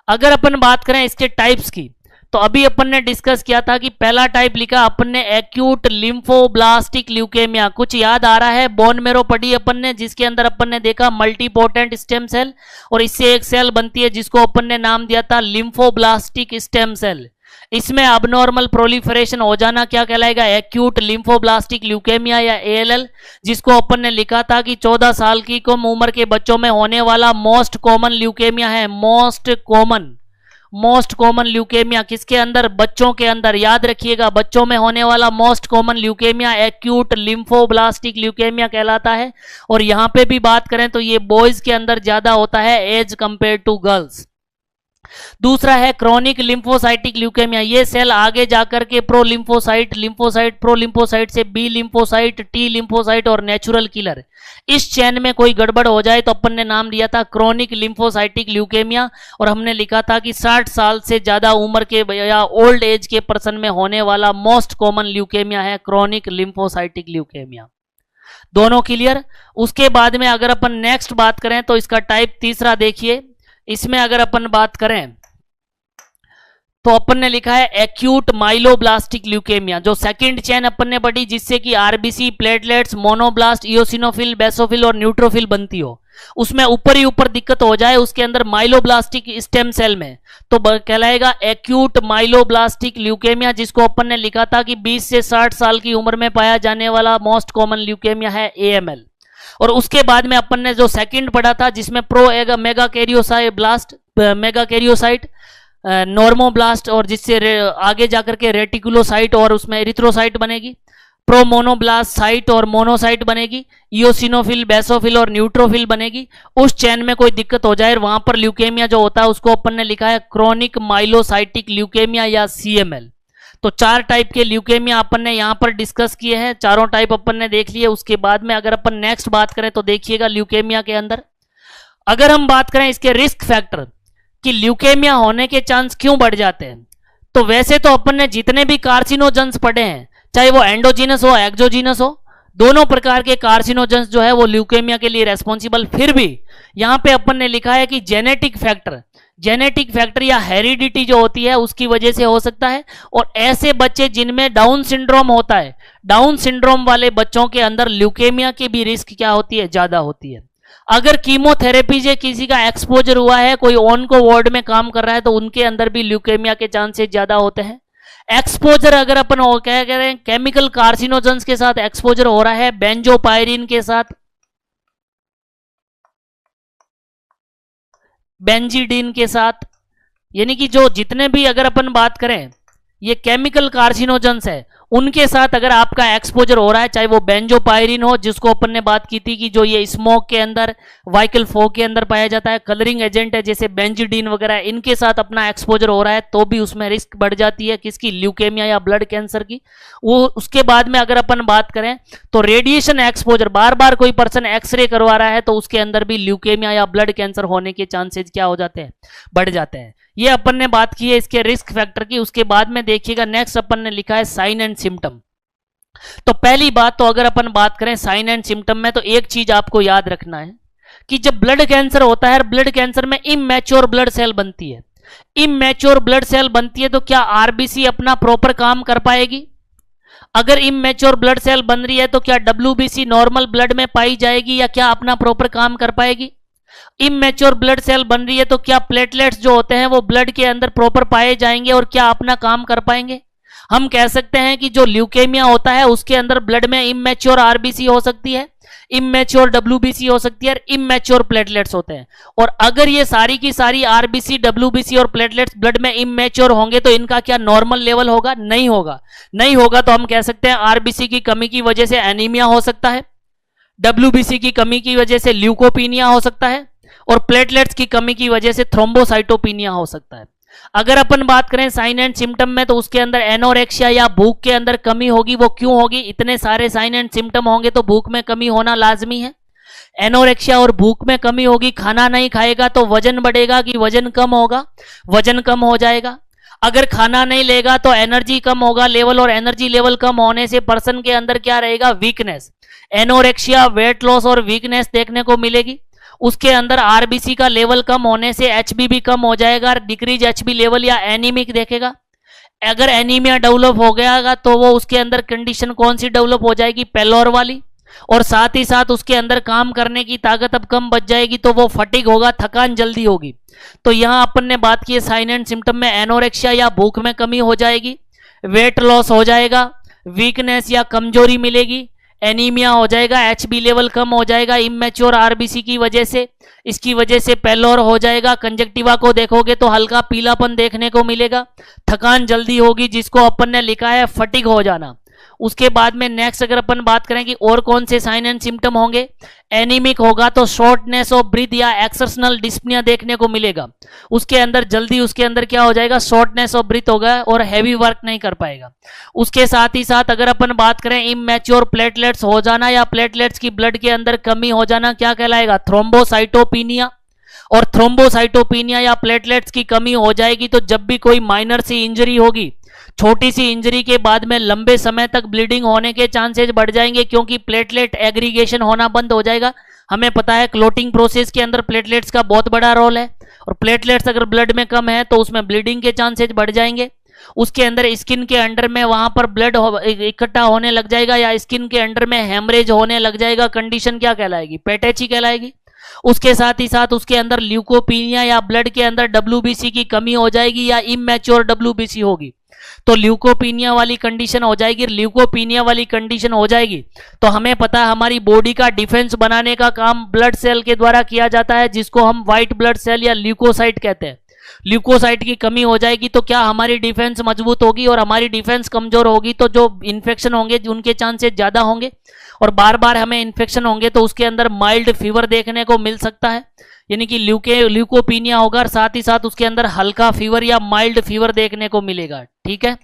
अगर अपन बात करें इसके टाइप्स की, तो अभी अपन ने डिस्कस किया था कि पहला टाइप लिखा अपन ने एक्यूट लिम्फोब्लास्टिक ल्यूकेमिया। कुछ याद आ रहा है? बोन मैरो पढ़ी अपन ने, जिसके अंदर अपन ने देखा मल्टीपोटेंट स्टेम सेल, और इससे एक सेल बनती है जिसको अपन ने नाम दिया था लिम्फोब्लास्टिक स्टेम सेल। इसमें अबनॉर्मल प्रोलिफरेशन हो जाना क्या कहलाएगा? एक्यूट लिम्फोब्लास्टिक ल्यूकेमिया या ALL, जिसको अपन ने लिखा था कि 14 साल की कम उम्र के बच्चों में होने वाला मोस्ट कॉमन ल्यूकेमिया है। मोस्ट कॉमन ल्यूकेमिया किसके अंदर? बच्चों के अंदर। याद रखिएगा, बच्चों में होने वाला most common leukaemia acute lymphoblastic leukaemia कहलाता है। और यहां पे भी बात करें तो ये बॉयज के अंदर ज्यादा होता है एज कंपेयर टू गर्ल्स। दूसरा है क्रोनिक लिम्फोसाइटिक ल्यूकेमिया। ये सेल आगे जाकर के प्रो लिम्फोसाइट से बी लिम्फोसाइट, टी लिम्फोसाइट और नेचुरल किलर, इस चेन में कोई गड़बड़ हो जाए तो अपन ने नाम दिया था क्रोनिक लिम्फोसाइटिक ल्यूकेमिया। और हमने लिखा था कि 60 साल से ज्यादा उम्र के या ओल्ड एज के पर्सन में होने वाला मोस्ट कॉमन ल्यूकेमिया है क्रोनिक लिम्फोसाइटिक ल्यूकेमिया। दोनों क्लियर? उसके बाद में अगर अपन नेक्स्ट बात करें तो इसका टाइप तीसरा देखिए। इसमें अगर अपन बात करें तो अपन ने लिखा है एक्यूट माइलोब्लास्टिक ल्यूकेमिया, जो सेकंड चेन अपन ने पढ़ी, जिससे कि RBC, platelets, monoblast, eosinophil, basophil और न्यूट्रोफिल बनती हो। उसमें ऊपर ही ऊपर दिक्कत हो जाए उसके अंदर माइलोब्लास्टिक स्टेम सेल में, तो कहलाएगा एक्यूट माइलोब्लास्टिक ल्यूकेमिया, जिसको अपन ने लिखा था कि 20 से 60 साल की उम्र में पाया जाने वाला मोस्ट कॉमन ल्यूकेमिया है AML। और उसके बाद में अपन ने जो सेकंड पढ़ा था जिसमें मेगाकैरियोसाइट, नॉर्मोब्लास्ट और जिससे आगे जाकर के रेटिकुलोसाइट और उसमें एरिथ्रोसाइट बनेगी, प्रोमोनोब्लास्ट साइट और मोनोसाइट बनेगी, इओसिनोफिल, बेसोफिल और न्यूट्रोफिल बनेगी। उस चेन में कोई दिक्कत हो जाए वहां पर ल्यूकेमिया जो होता है उसको अपन ने लिखा है क्रोनिक माइलोसाइटिक ल्यूकेमिया या CML। तो 4 टाइप के ल्यूकेमिया अपन ने यहां पर डिस्कस किए हैं, चारों टाइप अपन ने देख लिए। उसके बाद में अगर अपन नेक्स्ट बात करें तो देखिएगा ल्यूकेमिया के अंदर अगर हम बात करें इसके रिस्क फैक्टर कि ल्यूकेमिया होने के चांस क्यों बढ़ जाते हैं, तो वैसे तो अपन ने जितने भी कार्सिनोजेंस पढ़े हैं, चाहे वो एंडोजीनस हो एक्सोजीनस हो, दोनों प्रकार के कार्सिनोजेंस जो है वो ल्यूकेमिया के लिए रेस्पॉन्सिबल। फिर भी यहां पे अपन ने लिखा है कि जेनेटिक फैक्टर या हेरिडिटी जो होती है उसकी वजह से हो सकता है। और ऐसे बच्चे जिनमें डाउन सिंड्रोम होता है, डाउन सिंड्रोम वाले बच्चों के अंदर ल्यूकेमिया की भी रिस्क क्या होती है? ज्यादा होती है। अगर कीमोथेरेपी से किसी का एक्सपोजर हुआ है, कोई ऑनको वार्ड में काम कर रहा है, तो उनके अंदर भी ल्यूकेमिया के चांसेस ज्यादा होते हैं। एक्सपोजर अगर अपन क्या कह रहे हैं, केमिकल कार्सिनोजेंस के साथ एक्सपोजर हो रहा है, बेंजोपायरिन के साथ, बेंजीडीन के साथ, यानी कि जो जितने भी अगर अपन बात करें ये केमिकल कार्सिनोजेंस है उनके साथ अगर आपका एक्सपोजर हो रहा है, चाहे वो बेंजोपायरिन हो जिसको अपन ने बात की थी कि जो ये स्मोक के अंदर, व्हीकल फॉग के अंदर पाया जाता है, कलरिंग एजेंट है जैसे बेंजीडीन वगैरह, इनके साथ अपना एक्सपोजर हो रहा है तो भी उसमें रिस्क बढ़ जाती है किसकी? ल्यूकेमिया या ब्लड कैंसर की। वो उसके बाद में अगर अपन बात करें तो रेडिएशन एक्सपोजर, बार बार कोई पर्सन एक्सरे करवा रहा है तो उसके अंदर भी ल्यूकेमिया या ब्लड कैंसर होने के चांसेस क्या हो जाते हैं? बढ़ जाते हैं। ये अपन ने बात की है इसके रिस्क फैक्टर की। उसके बाद में देखिएगा नेक्स्ट अपन ने लिखा है साइन एंड सिम्टम। तो पहली बात तो अगर अपन बात करें साइन एंड सिम्टम में, तो एक चीज आपको याद रखना है कि जब ब्लड कैंसर होता है, ब्लड कैंसर में इमैच्योर ब्लड सेल बनती है। इमैच्योर ब्लड सेल बनती है तो क्या आरबीसी अपना प्रॉपर काम कर पाएगी? अगर इमैच्योर ब्लड सेल बन रही है तो क्या डब्ल्यूबीसी नॉर्मल ब्लड में पाई जाएगी या क्या अपना प्रॉपर काम कर पाएगी? इमैच्योर ब्लड सेल बन रही है तो क्या प्लेटलेट्स जो होते हैं वो ब्लड के अंदर प्रॉपर पाए जाएंगे और क्या अपना काम कर पाएंगे? हम कह सकते हैं कि जो ल्यूकेमिया होता है उसके अंदर ब्लड में इमैच्योर आरबीसी हो सकती है, इमैच्योर डब्ल्यूबीसी हो सकती है और इमैच्योर प्लेटलेट्स होते हैं। और अगर ये सारी की सारी आरबीसी, डब्ल्यूबीसी और प्लेटलेट्स ब्लड में इमैच्योर होंगे तो इनका क्या नॉर्मल लेवल होगा? नहीं होगा। नहीं होगा तो हम कह सकते हैं आरबीसी की कमी की वजह से एनीमिया हो सकता है, डब्ल्यूबीसी की कमी की वजह से ल्यूकोपीनिया हो सकता है और प्लेटलेट्स की कमी की वजह से थ्रोम्बोसाइटोपिनिया हो सकता है। अगर अपन बात करें साइन एंड सिम्टम में तो उसके अंदर एनोरेक्सिया या भूख के अंदर कमी होगी। वो क्यों होगी? इतने सारे साइन एंड सिम्टम होंगे तो भूख में कमी होना लाजमी है। एनोरेक्सिया और भूख में कमी होगी, खाना नहीं खाएगा तो वजन बढ़ेगा कि वजन कम होगा? वजन कम हो जाएगा। अगर खाना नहीं लेगा तो एनर्जी कम होगा लेवल, और एनर्जी लेवल कम होने से पर्सन के अंदर क्या रहेगा? वीकनेस। एनोरेक्सिया, वेट लॉस और वीकनेस देखने को मिलेगी। उसके अंदर आरबीसी का लेवल कम होने से एचबी भी कम हो जाएगा, डिक्रीज एचबी लेवल या एनीमिक देखेगा। अगर एनीमिया डेवलप हो गया तो वो उसके अंदर कंडीशन कौन सी डेवलप हो जाएगी? पेलोर वाली। और साथ ही साथ उसके अंदर काम करने की ताकत अब कम बच जाएगी, तो वो फटीग होगा, थकान जल्दी होगी। तो यहां अपन ने बात की है साइन एंड सिम्टम में एनोरेक्सिया या भूख में कमी हो जाएगी, वेट लॉस हो जाएगा, वीकनेस या कमजोरी मिलेगी, एनीमिया हो जाएगा, एचबी लेवल कम हो जाएगा इमैच्योर आरबीसी की वजह से, इसकी वजह से पेलोर हो जाएगा, कंजक्टिवा को देखोगे तो हल्का पीलापन देखने को मिलेगा, थकान जल्दी होगी जिसको अपन ने लिखा है फटीग हो जाना। उसके बाद में नेक्स्ट अगर अपन बात करें कि और कौन से साइन एंड सिम्टम होंगे, एनीमिक होगा तो शॉर्टनेस ऑफ ब्रीथ या एक्सर्शनल डिस्पनिया देखने को मिलेगा, उसके अंदर जल्दी उसके अंदर क्या हो जाएगा, शॉर्टनेस ऑफ ब्रीथ होगा और हैवी वर्क नहीं कर पाएगा। उसके साथ ही साथ अगर अपन बात करें इमैच्योर प्लेटलेट्स हो जाना या प्लेटलेट्स की ब्लड के अंदर कमी हो जाना, क्या कहलाएगा, थ्रोम्बोसाइटोपिनिया। और थ्रोम्बोसाइटोपिनिया या प्लेटलेट्स की कमी हो जाएगी तो जब भी कोई माइनर सी इंजरी होगी, छोटी सी इंजरी के बाद में लंबे समय तक ब्लीडिंग होने के चांसेस बढ़ जाएंगे, क्योंकि प्लेटलेट एग्रीगेशन होना बंद हो जाएगा। हमें पता है क्लोटिंग प्रोसेस के अंदर प्लेटलेट्स का बहुत बड़ा रोल है, और प्लेटलेट्स अगर ब्लड में कम है तो उसमें ब्लीडिंग के चांसेस बढ़ जाएंगे। उसके अंदर स्किन के अंडर में वहां पर ब्लड इकट्ठा होने लग जाएगा या स्किन के अंडर में हेमरेज होने लग जाएगा, कंडीशन क्या कहलाएगी, पेटेची कहलाएगी। उसके साथ ही साथ उसके अंदर ल्यूकोपीनिया या ब्लड के अंदर डब्ल्यूबीसी की कमी हो जाएगी या इमैच्योर डब्ल्यूबीसी होगी, तो ल्यूकोपीनिया वाली कंडीशन हो जाएगी। ल्यूकोपीनिया वाली कंडीशन हो जाएगी तो हमें पता है हमारी बॉडी का डिफेंस बनाने का काम ब्लड सेल के द्वारा किया जाता है, जिसको हम व्हाइट ब्लड सेल या ल्यूकोसाइट कहते हैं। ल्यूकोसाइट की कमी हो जाएगी तो क्या हमारी डिफेंस मजबूत होगी, और हमारी डिफेंस कमजोर होगी तो जो इन्फेक्शन होंगे उनके चांसेस ज्यादा होंगे, और बार बार हमें इन्फेक्शन होंगे तो उसके अंदर माइल्ड फीवर देखने को मिल सकता है, यानी कि ल्यूकोपीनिया होगा और साथ ही साथ उसके अंदर हल्का फीवर या माइल्ड फीवर देखने को मिलेगा। ठीक है,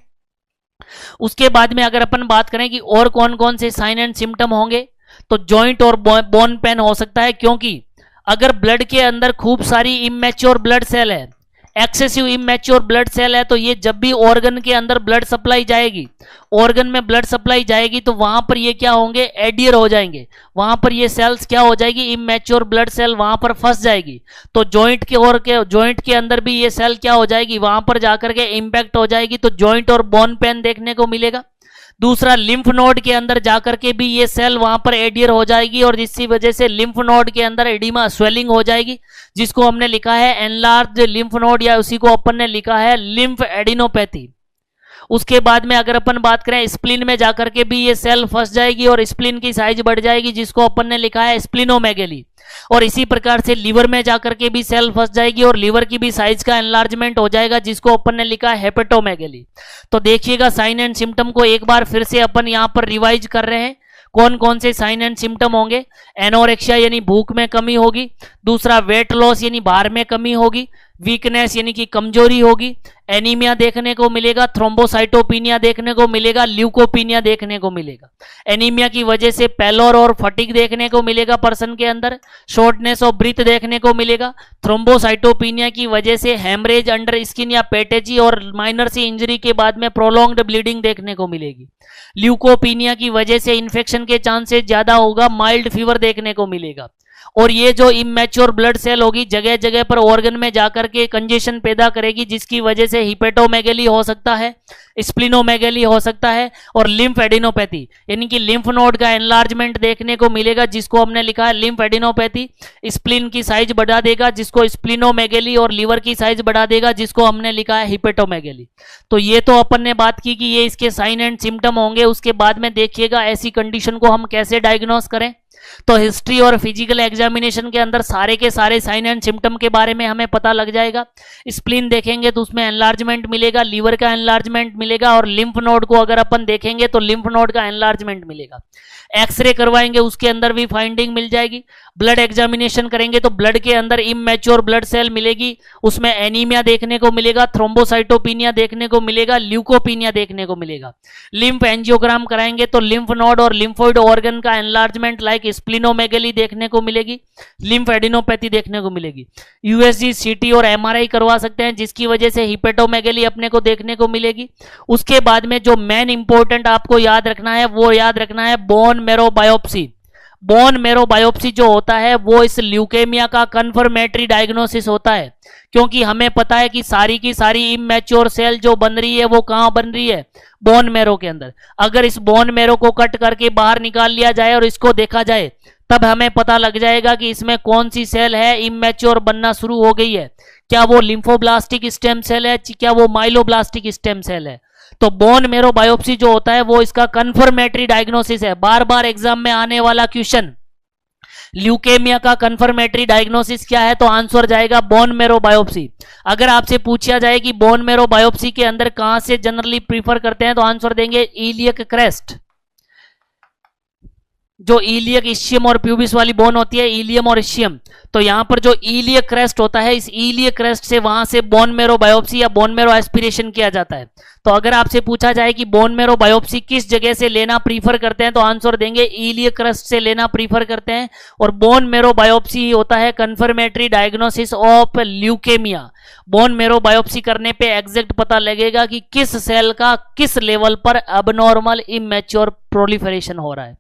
उसके बाद में अगर अपन बात करें कि और कौन कौन से साइन एंड सिम्टम होंगे, तो जॉइंट और बोन पेन हो सकता है, क्योंकि अगर ब्लड के अंदर खूब सारी इमैच्योर ब्लड सेल है, एक्सेसिव इमैच्योर ब्लड सेल है, तो ये जब भी ऑर्गन के अंदर ब्लड सप्लाई जाएगी, ऑर्गन में ब्लड सप्लाई जाएगी तो वहां पर ये क्या होंगे, एडियर हो जाएंगे, वहां पर ये सेल्स क्या हो जाएगी, इमैच्योर ब्लड सेल वहां पर फंस जाएगी, तो जॉइंट के अंदर भी ये सेल क्या हो जाएगी, वहां पर जाकर के इंपैक्ट हो जाएगी, तो जॉइंट और बोन पेन देखने को मिलेगा। दूसरा, लिम्फ नोड के अंदर जाकर के भी ये सेल वहां पर एडियर हो जाएगी और जिसकी वजह से लिम्फ नोड के अंदर एडिमा स्वेलिंग हो जाएगी, जिसको हमने लिखा है एनलार्ज लिम्फ नोड या उसी को अपन ने लिखा है लिम्फ एडिनोपैथी। उसके बाद में अगर अपन बात करें स्प्लीन में जाकर के भी ये सेल फंस जाएगी और स्प्लीन की साइज बढ़ जाएगी, जिसको अपन ने लिखा है स्प्लीनोमेगेली। और इसी प्रकार से लीवर में जाकर के भी सेल फंस जाएगी और लीवर की भी साइज का एनलार्जमेंट हो जाएगा, जिसको अपन ने लिखा है हेपेटोमेगेली। तो देखिएगा साइन एंड सिम्टम को एक बार फिर से अपन यहां पर रिवाइज कर रहे हैं, कौन कौन से साइन एंड सिम्टम होंगे। एनोरेक्सिया यानी भूख में कमी होगी, दूसरा वेट लॉस यानी भार में कमी होगी, वीकनेस यानी कि कमजोरी होगी, एनीमिया देखने को मिलेगा, थ्रोम्बोसाइटोपिनिया देखने को मिलेगा, ल्यूकोपीनिया देखने को मिलेगा। एनीमिया की वजह से पेलोर और फटीग देखने को मिलेगा पर्सन के अंदर, शॉर्टनेस ऑफ ब्रीथ देखने को मिलेगा, थ्रोम्बोसाइटोपिनिया की वजह से हेमरेज अंडर स्किन या पेटेजी और माइनर सी इंजरी के बाद में प्रोलॉन्ग्ड ब्लीडिंग देखने को मिलेगी। ल्यूकोपीनिया की वजह से इन्फेक्शन के चांसेस ज्यादा होगा, माइल्ड फीवर देखने को मिलेगा। और ये जो इमैच्योर ब्लड सेल होगी जगह जगह पर ऑर्गन में जाकर के कंजेशन पैदा करेगी, जिसकी वजह से हिपेटोमेगेली हो सकता है, स्प्लिनोमेगेली हो सकता है, और लिम्फ एडिनोपैथी यानी कि लिम्फ नोड का एनलार्जमेंट देखने को मिलेगा, जिसको हमने लिखा है लिम्फ एडिनोपैथी। स्प्लिन की साइज बढ़ा देगा, जिसको स्प्लिनोमेगेली, और लीवर की साइज बढ़ा देगा, जिसको हमने लिखा है हिपेटोमेगेली। तो ये तो अपन ने बात की कि ये इसके साइन एंड सिम्टम होंगे। उसके बाद में देखिएगा ऐसी कंडीशन को हम कैसे डायग्नोस करें। तो हिस्ट्री और फिजिकल एग्जामिनेशन के अंदर सारे के सारे साइन एंड सिम्टम के बारे में हमें पता लग जाएगा। स्प्लीन देखेंगे तो उसमें एनलार्जमेंट मिलेगा, लीवर का एनलार्जमेंट मिलेगा, और लिम्फ नोड को अगर अपन देखेंगे तो लिम्फ नोड का एनलार्जमेंट मिलेगा। एक्सरे करवाएंगे उसके अंदर भी फाइंडिंग मिल जाएगी। ब्लड एग्जामिनेशन करेंगे तो ब्लड के अंदर इमैच्योर ब्लड सेल मिलेगी, उसमें एनीमिया देखने को मिलेगा, थ्रोम्बोसाइटोपिनिया देखने को मिलेगा, ल्यूकोपीनिया देखने को मिलेगा। लिम्फ एंजियोग्राम कराएंगे तो लिम्फ नोड और लिम्फोइड ऑर्गन का एनलार्जमेंट लाइक स्प्लिनोमेगेली देखने को मिलेगी, लिम्फ एडिनोपैथी देखने को मिलेगी। यूएसजी, सीटी और एमआरआई करवा सकते हैं, जिसकी वजह से हिपेटोमेगेली अपने को देखने को मिलेगी। उसके बाद में जो मेन इंपॉर्टेंट आपको याद रखना है वो याद रखना है bone marrow biopsy. Bone marrow biopsy जो होता है वो इस ल्यूकेमिया का कन्फर्मेटरी डायग्नोसिस होता है, क्योंकि हमें पता है कि सारी की सारी इमैच्योर सेल जो बन रही है वो कहां बन रही है, बोन मेरो के अंदर। अगर इस बोन मेरो को कट करके बाहर निकाल लिया जाए और इसको देखा जाए, तब हमें पता लग जाएगा कि इसमें कौन सी सेल है इमैच्योर बनना शुरू हो गई है। क्या वो लिम्फोब्लास्टिक स्टेम सेल है, क्या वो माइलोब्लास्टिक स्टेम सेल है। तो बोन मेरो बायोप्सी जो होता है वो इसका कन्फर्मेटरी डायग्नोसिस है। बार बार एग्जाम में आने वाला क्वेश्चन, ल्यूकेमिया का कन्फर्मेटरी डायग्नोसिस क्या है, तो आंसर जाएगा बोन मेरो बायोप्सी। अगर आपसे पूछा जाए कि बोन मेरो बायोप्सी के अंदर कहां से जनरली प्रीफर करते हैं, तो आंसर देंगे इलियक क्रेस्ट। जो इलियक, इशियम और प्यूबिस वाली बोन होती है, इलियम और इशियम, तो यहां पर जो इलियक क्रेस्ट होता है, इस इलियक क्रेस्ट से वहां से बोन मेरो बायोप्सी या बोन मेरो एस्पिरेशन किया जाता है। तो अगर आपसे पूछा जाए कि बोन मेरो बायोप्सी किस जगह से लेना प्रीफर करते हैं, तो आंसर देंगे इलियक क्रेस्ट से लेना प्रीफर करते हैं। और बोन मेरो बायोप्सी होता है confirmatory diagnosis of leukaemia. Bone marrow biopsy करने पे एग्जैक्ट पता लगेगा कि किस सेल का किस लेवल पर अबनॉर्मल इमैच्योर प्रोलिफरेशन हो रहा है।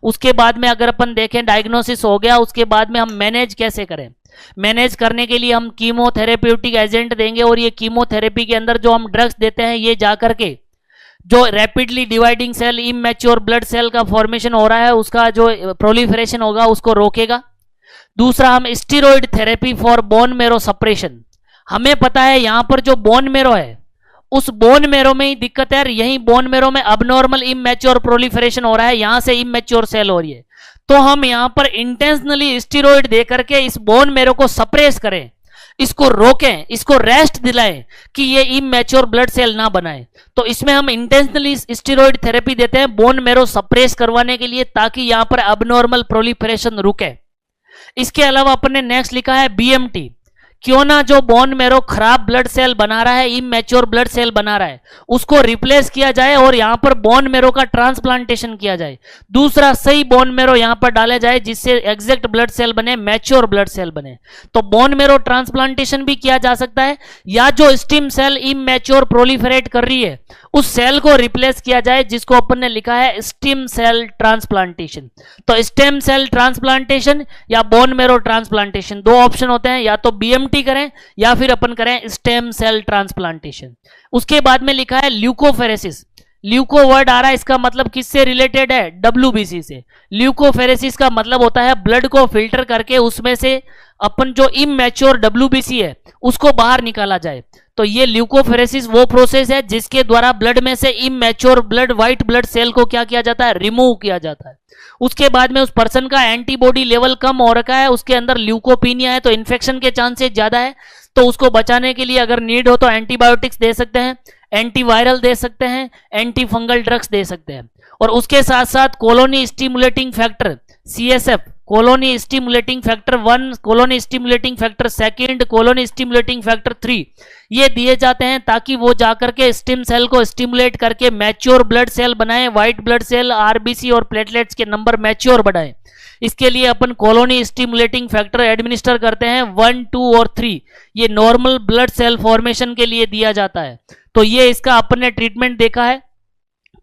उसके बाद में अगर अपन देखें डायग्नोसिस हो गया, उसके बाद में हम मैनेज कैसे करें। मैनेज करने के लिए हम कीमोथेरेप्यूटिक एजेंट देंगे, और ये कीमोथेरेपी के अंदर जो हम ड्रग्स देते हैं ये जाकर के जो rapidly dividing cell immature blood cell का फॉर्मेशन हो रहा है उसका जो प्रोलिफरेशन होगा उसको रोकेगा। दूसरा, हम steroid therapy for bone marrow suppression. हमें पता है यहां पर जो बोन मेरो है उस बोन मेरो में ही दिक्कत है, यही बोन मेरो में अबनॉर्मल इमैच्योर प्रोलिफरेशन हो रहा है, यहां से इमैच्योर सेल हो रही है। तो हम यहां पर इंटेंशनली स्टीरॉयड दे करके इस बोन मेरो को सप्रेस करें, इसको रोकें, इसको रेस्ट दिलाएं कि ये इमैच्योर ब्लड सेल ना बनाए। तो इसमें हम इंटेंशनली स्टीरॉयड थेरेपी देते हैं बोन मेरो सप्रेस करवाने के लिए, ताकि यहां पर अबनॉर्मल प्रोलिफरेशन रुके। इसके अलावा अपन ने नेक्स्ट लिखा है बीएमटी। क्यों ना जो बोन मेरो खराब ब्लड सेल बना रहा है, इमैच्योर ब्लड सेल बना रहा है, उसको रिप्लेस किया जाए और यहां पर बोन मेरो का ट्रांसप्लांटेशन किया जाए। दूसरा, सही बोन मेरो यहां पर डाले जाए जिससे एग्जैक्ट ब्लड सेल बने, मैच्योर ब्लड सेल बने। तो बोन मेरो ट्रांसप्लांटेशन भी किया जा सकता है, या जो स्टेम सेल इमैच्योर प्रोलिफरेट कर रही है उस सेल को रिप्लेस किया जाए, जिसको अपन ने लिखा है स्टेम सेल ट्रांसप्लांटेशन। तो स्टेम सेल ट्रांसप्लांटेशन या बोन मेरो ट्रांसप्लांटेशन, दो ऑप्शन होते हैं, या तो बीएमटी करें या फिर अपन करें स्टेम सेल ट्रांसप्लांटेशन। उसके बाद में लिखा है ल्यूकोफेरेसिस। ल्यूको वर्ड आ रहा है, इसका मतलब किससे रिलेटेड है, डब्ल्यूबीसी से। ल्यूकोफेरेसिस का मतलब होता है ब्लड को फिल्टर करके उसमें से अपन जो इमैच्योर डब्ल्यूबीसी है उसको बाहर निकाला जाए। तो ये ल्यूकोफेरेसिस वो प्रोसेस है जिसके द्वारा ब्लड में से immature blood, white blood cell को क्या किया जाता है, रिमूव किया जाता है। उसके बाद में उस पर्सन का एंटीबॉडी लेवल कम हो रखा है, उसके अंदर ल्यूकोपीनिया है, तो इन्फेक्शन के चांसेस ज्यादा है। तो उसको बचाने के लिए अगर नीड हो तो एंटीबायोटिक्स दे सकते हैं, एंटीवायरल दे सकते हैं, एंटी फंगल ड्रग्स दे सकते हैं। और उसके साथ साथ colony stimulating factor CSF, colony stimulating factor 1, colony stimulating factor 2, colony stimulating factor 3, ये दिए जाते हैं ताकि वो जाकर के स्टेम सेल को स्टिमुलेट करके मैच्योर ब्लड सेल बनाए, व्हाइट ब्लड सेल, आरबीसी और प्लेटलेट्स के नंबर मैच्योर बढ़ाए। इसके लिए अपन कॉलोनी स्टिमुलेटिंग फैक्टर एडमिनिस्टर करते हैं 1, 2 और 3। ये नॉर्मल ब्लड सेल फॉर्मेशन के लिए दिया जाता है। तो ये इसका अपन ने ट्रीटमेंट देखा है।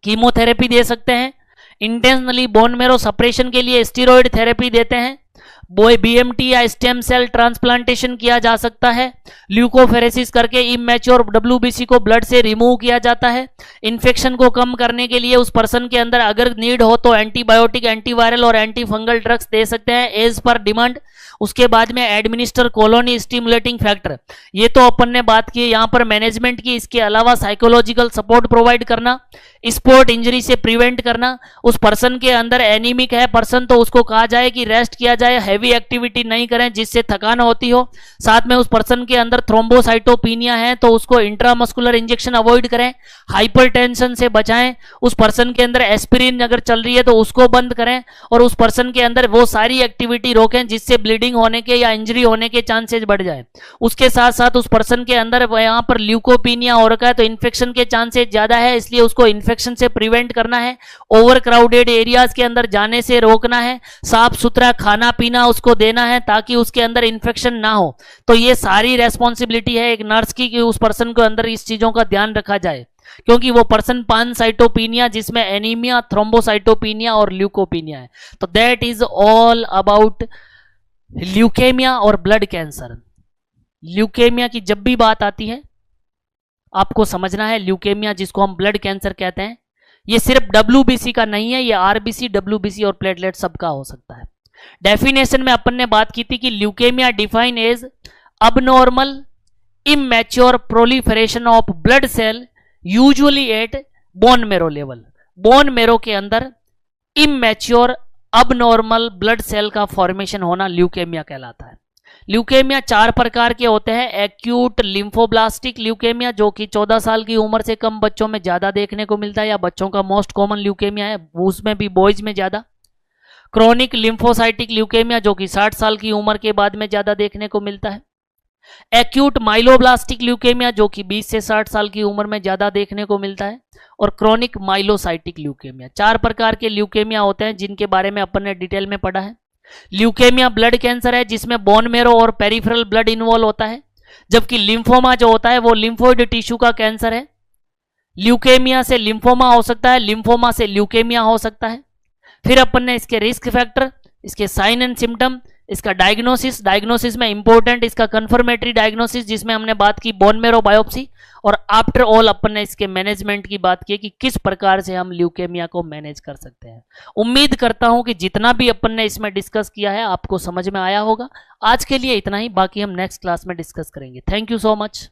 कीमोथेरेपी दे सकते हैं, इंटेंशनली बोन मेरो सप्रेशन के लिए स्टीरॉयड थेरेपी देते हैं, बीएमटी या स्टेम सेल ट्रांसप्लांटेशन किया जा सकता है, ल्यूकोफेरेसिस करके इमैच्योर डब्ल्यूबीसी को ब्लड से रिमूव किया जाता है। इन्फेक्शन को कम करने के लिए उस पर्सन के अंदर अगर नीड हो तो एंटीबायोटिक, एंटीवायरल और एंटी फंगल ड्रग्स दे सकते हैं एज पर डिमांड। उसके बाद में एडमिनिस्टर कॉलोनी स्टिमुलेटिंग फैक्टर, ये तो अपन ने बात की यहाँ पर मैनेजमेंट की। इसके अलावा साइकोलॉजिकल सपोर्ट प्रोवाइड करना, स्पोर्ट इंजरी से प्रिवेंट करना। उस पर्सन के अंदर एनीमिक है पर्सन तो उसको कहा जाए कि रेस्ट किया जाए, हैवी एक्टिविटी नहीं करें जिससे थकान होती हो। साथ में उस पर्सन के अंदर थ्रोम्बोसाइटोपिनिया है तो उसको इंट्रामस्कुलर इंजेक्शन अवॉइड करें, हाइपरटेंशन से बचाएं। उस पर्सन के अंदर एस्पिरिन अगर चल रही है तो उसको बंद करें, और उस पर्सन के अंदर वो सारी एक्टिविटी रोकें जिससे ब्लीडिंग होने के या इंजरी होने के चांसेस बढ़ जाए। उसके साथ साथ उस पर्सन के अंदर यहाँ पर ल्यूकोपीनिया हो रखा है तो इन्फेक्शन के चांसेस ज्यादा है, इसलिए उसको इन्फेक्शन से प्रिवेंट करना है, ओवर क्राउडेड एरियाज के अंदर जाने से रोकना है, साफ सुथरा खाना पीना उसको देना है ताकि उसके अंदर इन्फेक्शन ना हो। तो ये सारी रेस्पॉन्सिबिलिटी है एक नर्स की कि उस पर्सन के अंदर इस चीजों का ध्यान रखा जाए। क्योंकि वो पर्सन पानसाइटोपिनिया जिसमें एनीमिया, थ्रोम्बोसाइटोपिनिया और ल्यूकोपिनिया है। तो that is all about leukaemia और ब्लड कैंसर। ल्यूकेमिया की जब भी बात आती है आपको समझना है, ल्यूकेमिया जिसको हम ब्लड कैंसर कहते हैं, ये सिर्फ डब्ल्यूबीसी का नहीं है, ये आरबीसी, डब्ल्यूबीसी और प्लेटलेट सबका हो सकता है। डेफिनेशन में अपन ने बात की थी कि leukaemia define as abnormal immature proliferation of blood cell usually at bone marrow level। Bone marrow के अंदर immature abnormal blood cell का फॉर्मेशन होना ल्यूकेमिया कहलाता है। ल्यूकेमिया 4 प्रकार के होते हैं। एक्यूट लिम्फोब्लास्टिक ल्यूकेमिया जो कि 14 साल की उम्र से कम बच्चों में ज्यादा देखने को मिलता है, या बच्चों का मोस्ट कॉमन ल्यूकेमिया है, उसमें भी बॉयज में ज्यादा। क्रोनिक लिम्फोसाइटिक ल्यूकेमिया जो कि 60 साल की उम्र के बाद में ज्यादा देखने को मिलता है। एक्यूट माइलोब्लास्टिक ल्यूकेमिया जो कि 20 से 60 साल की उम्र में ज्यादा देखने को मिलता है। और क्रोनिक माइलोसाइटिक ल्यूकेमिया। 4 प्रकार के ल्यूकेमिया होते हैं जिनके बारे में अपन ने डिटेल में पढ़ा है। ल्यूकेमिया ब्लड कैंसर है जिसमें बोन मेरो और पेरिफेरल ब्लड इन्वॉल्व होता है, जबकि लिम्फोमा जो होता है वो लिम्फोइड टिश्यू का कैंसर है। ल्यूकेमिया से लिम्फोमा हो सकता है, लिम्फोमा से ल्यूकेमिया हो सकता है। फिर अपन ने इसके रिस्क फैक्टर, इसके साइन एंड सिम्टम, इसका डायग्नोसिस में इंपॉर्टेंट इसका कंफर्मेटरी डायग्नोसिस जिसमें हमने बात की बोन मेरो बायोप्सी, और आफ्टर ऑल अपन ने इसके मैनेजमेंट की बात की कि किस प्रकार से हम ल्यूकेमिया को मैनेज कर सकते हैं। उम्मीद करता हूं कि जितना भी अपन ने इसमें डिस्कस किया है आपको समझ में आया होगा। आज के लिए इतना ही, बाकी हम नेक्स्ट क्लास में डिस्कस करेंगे। Thank you so much.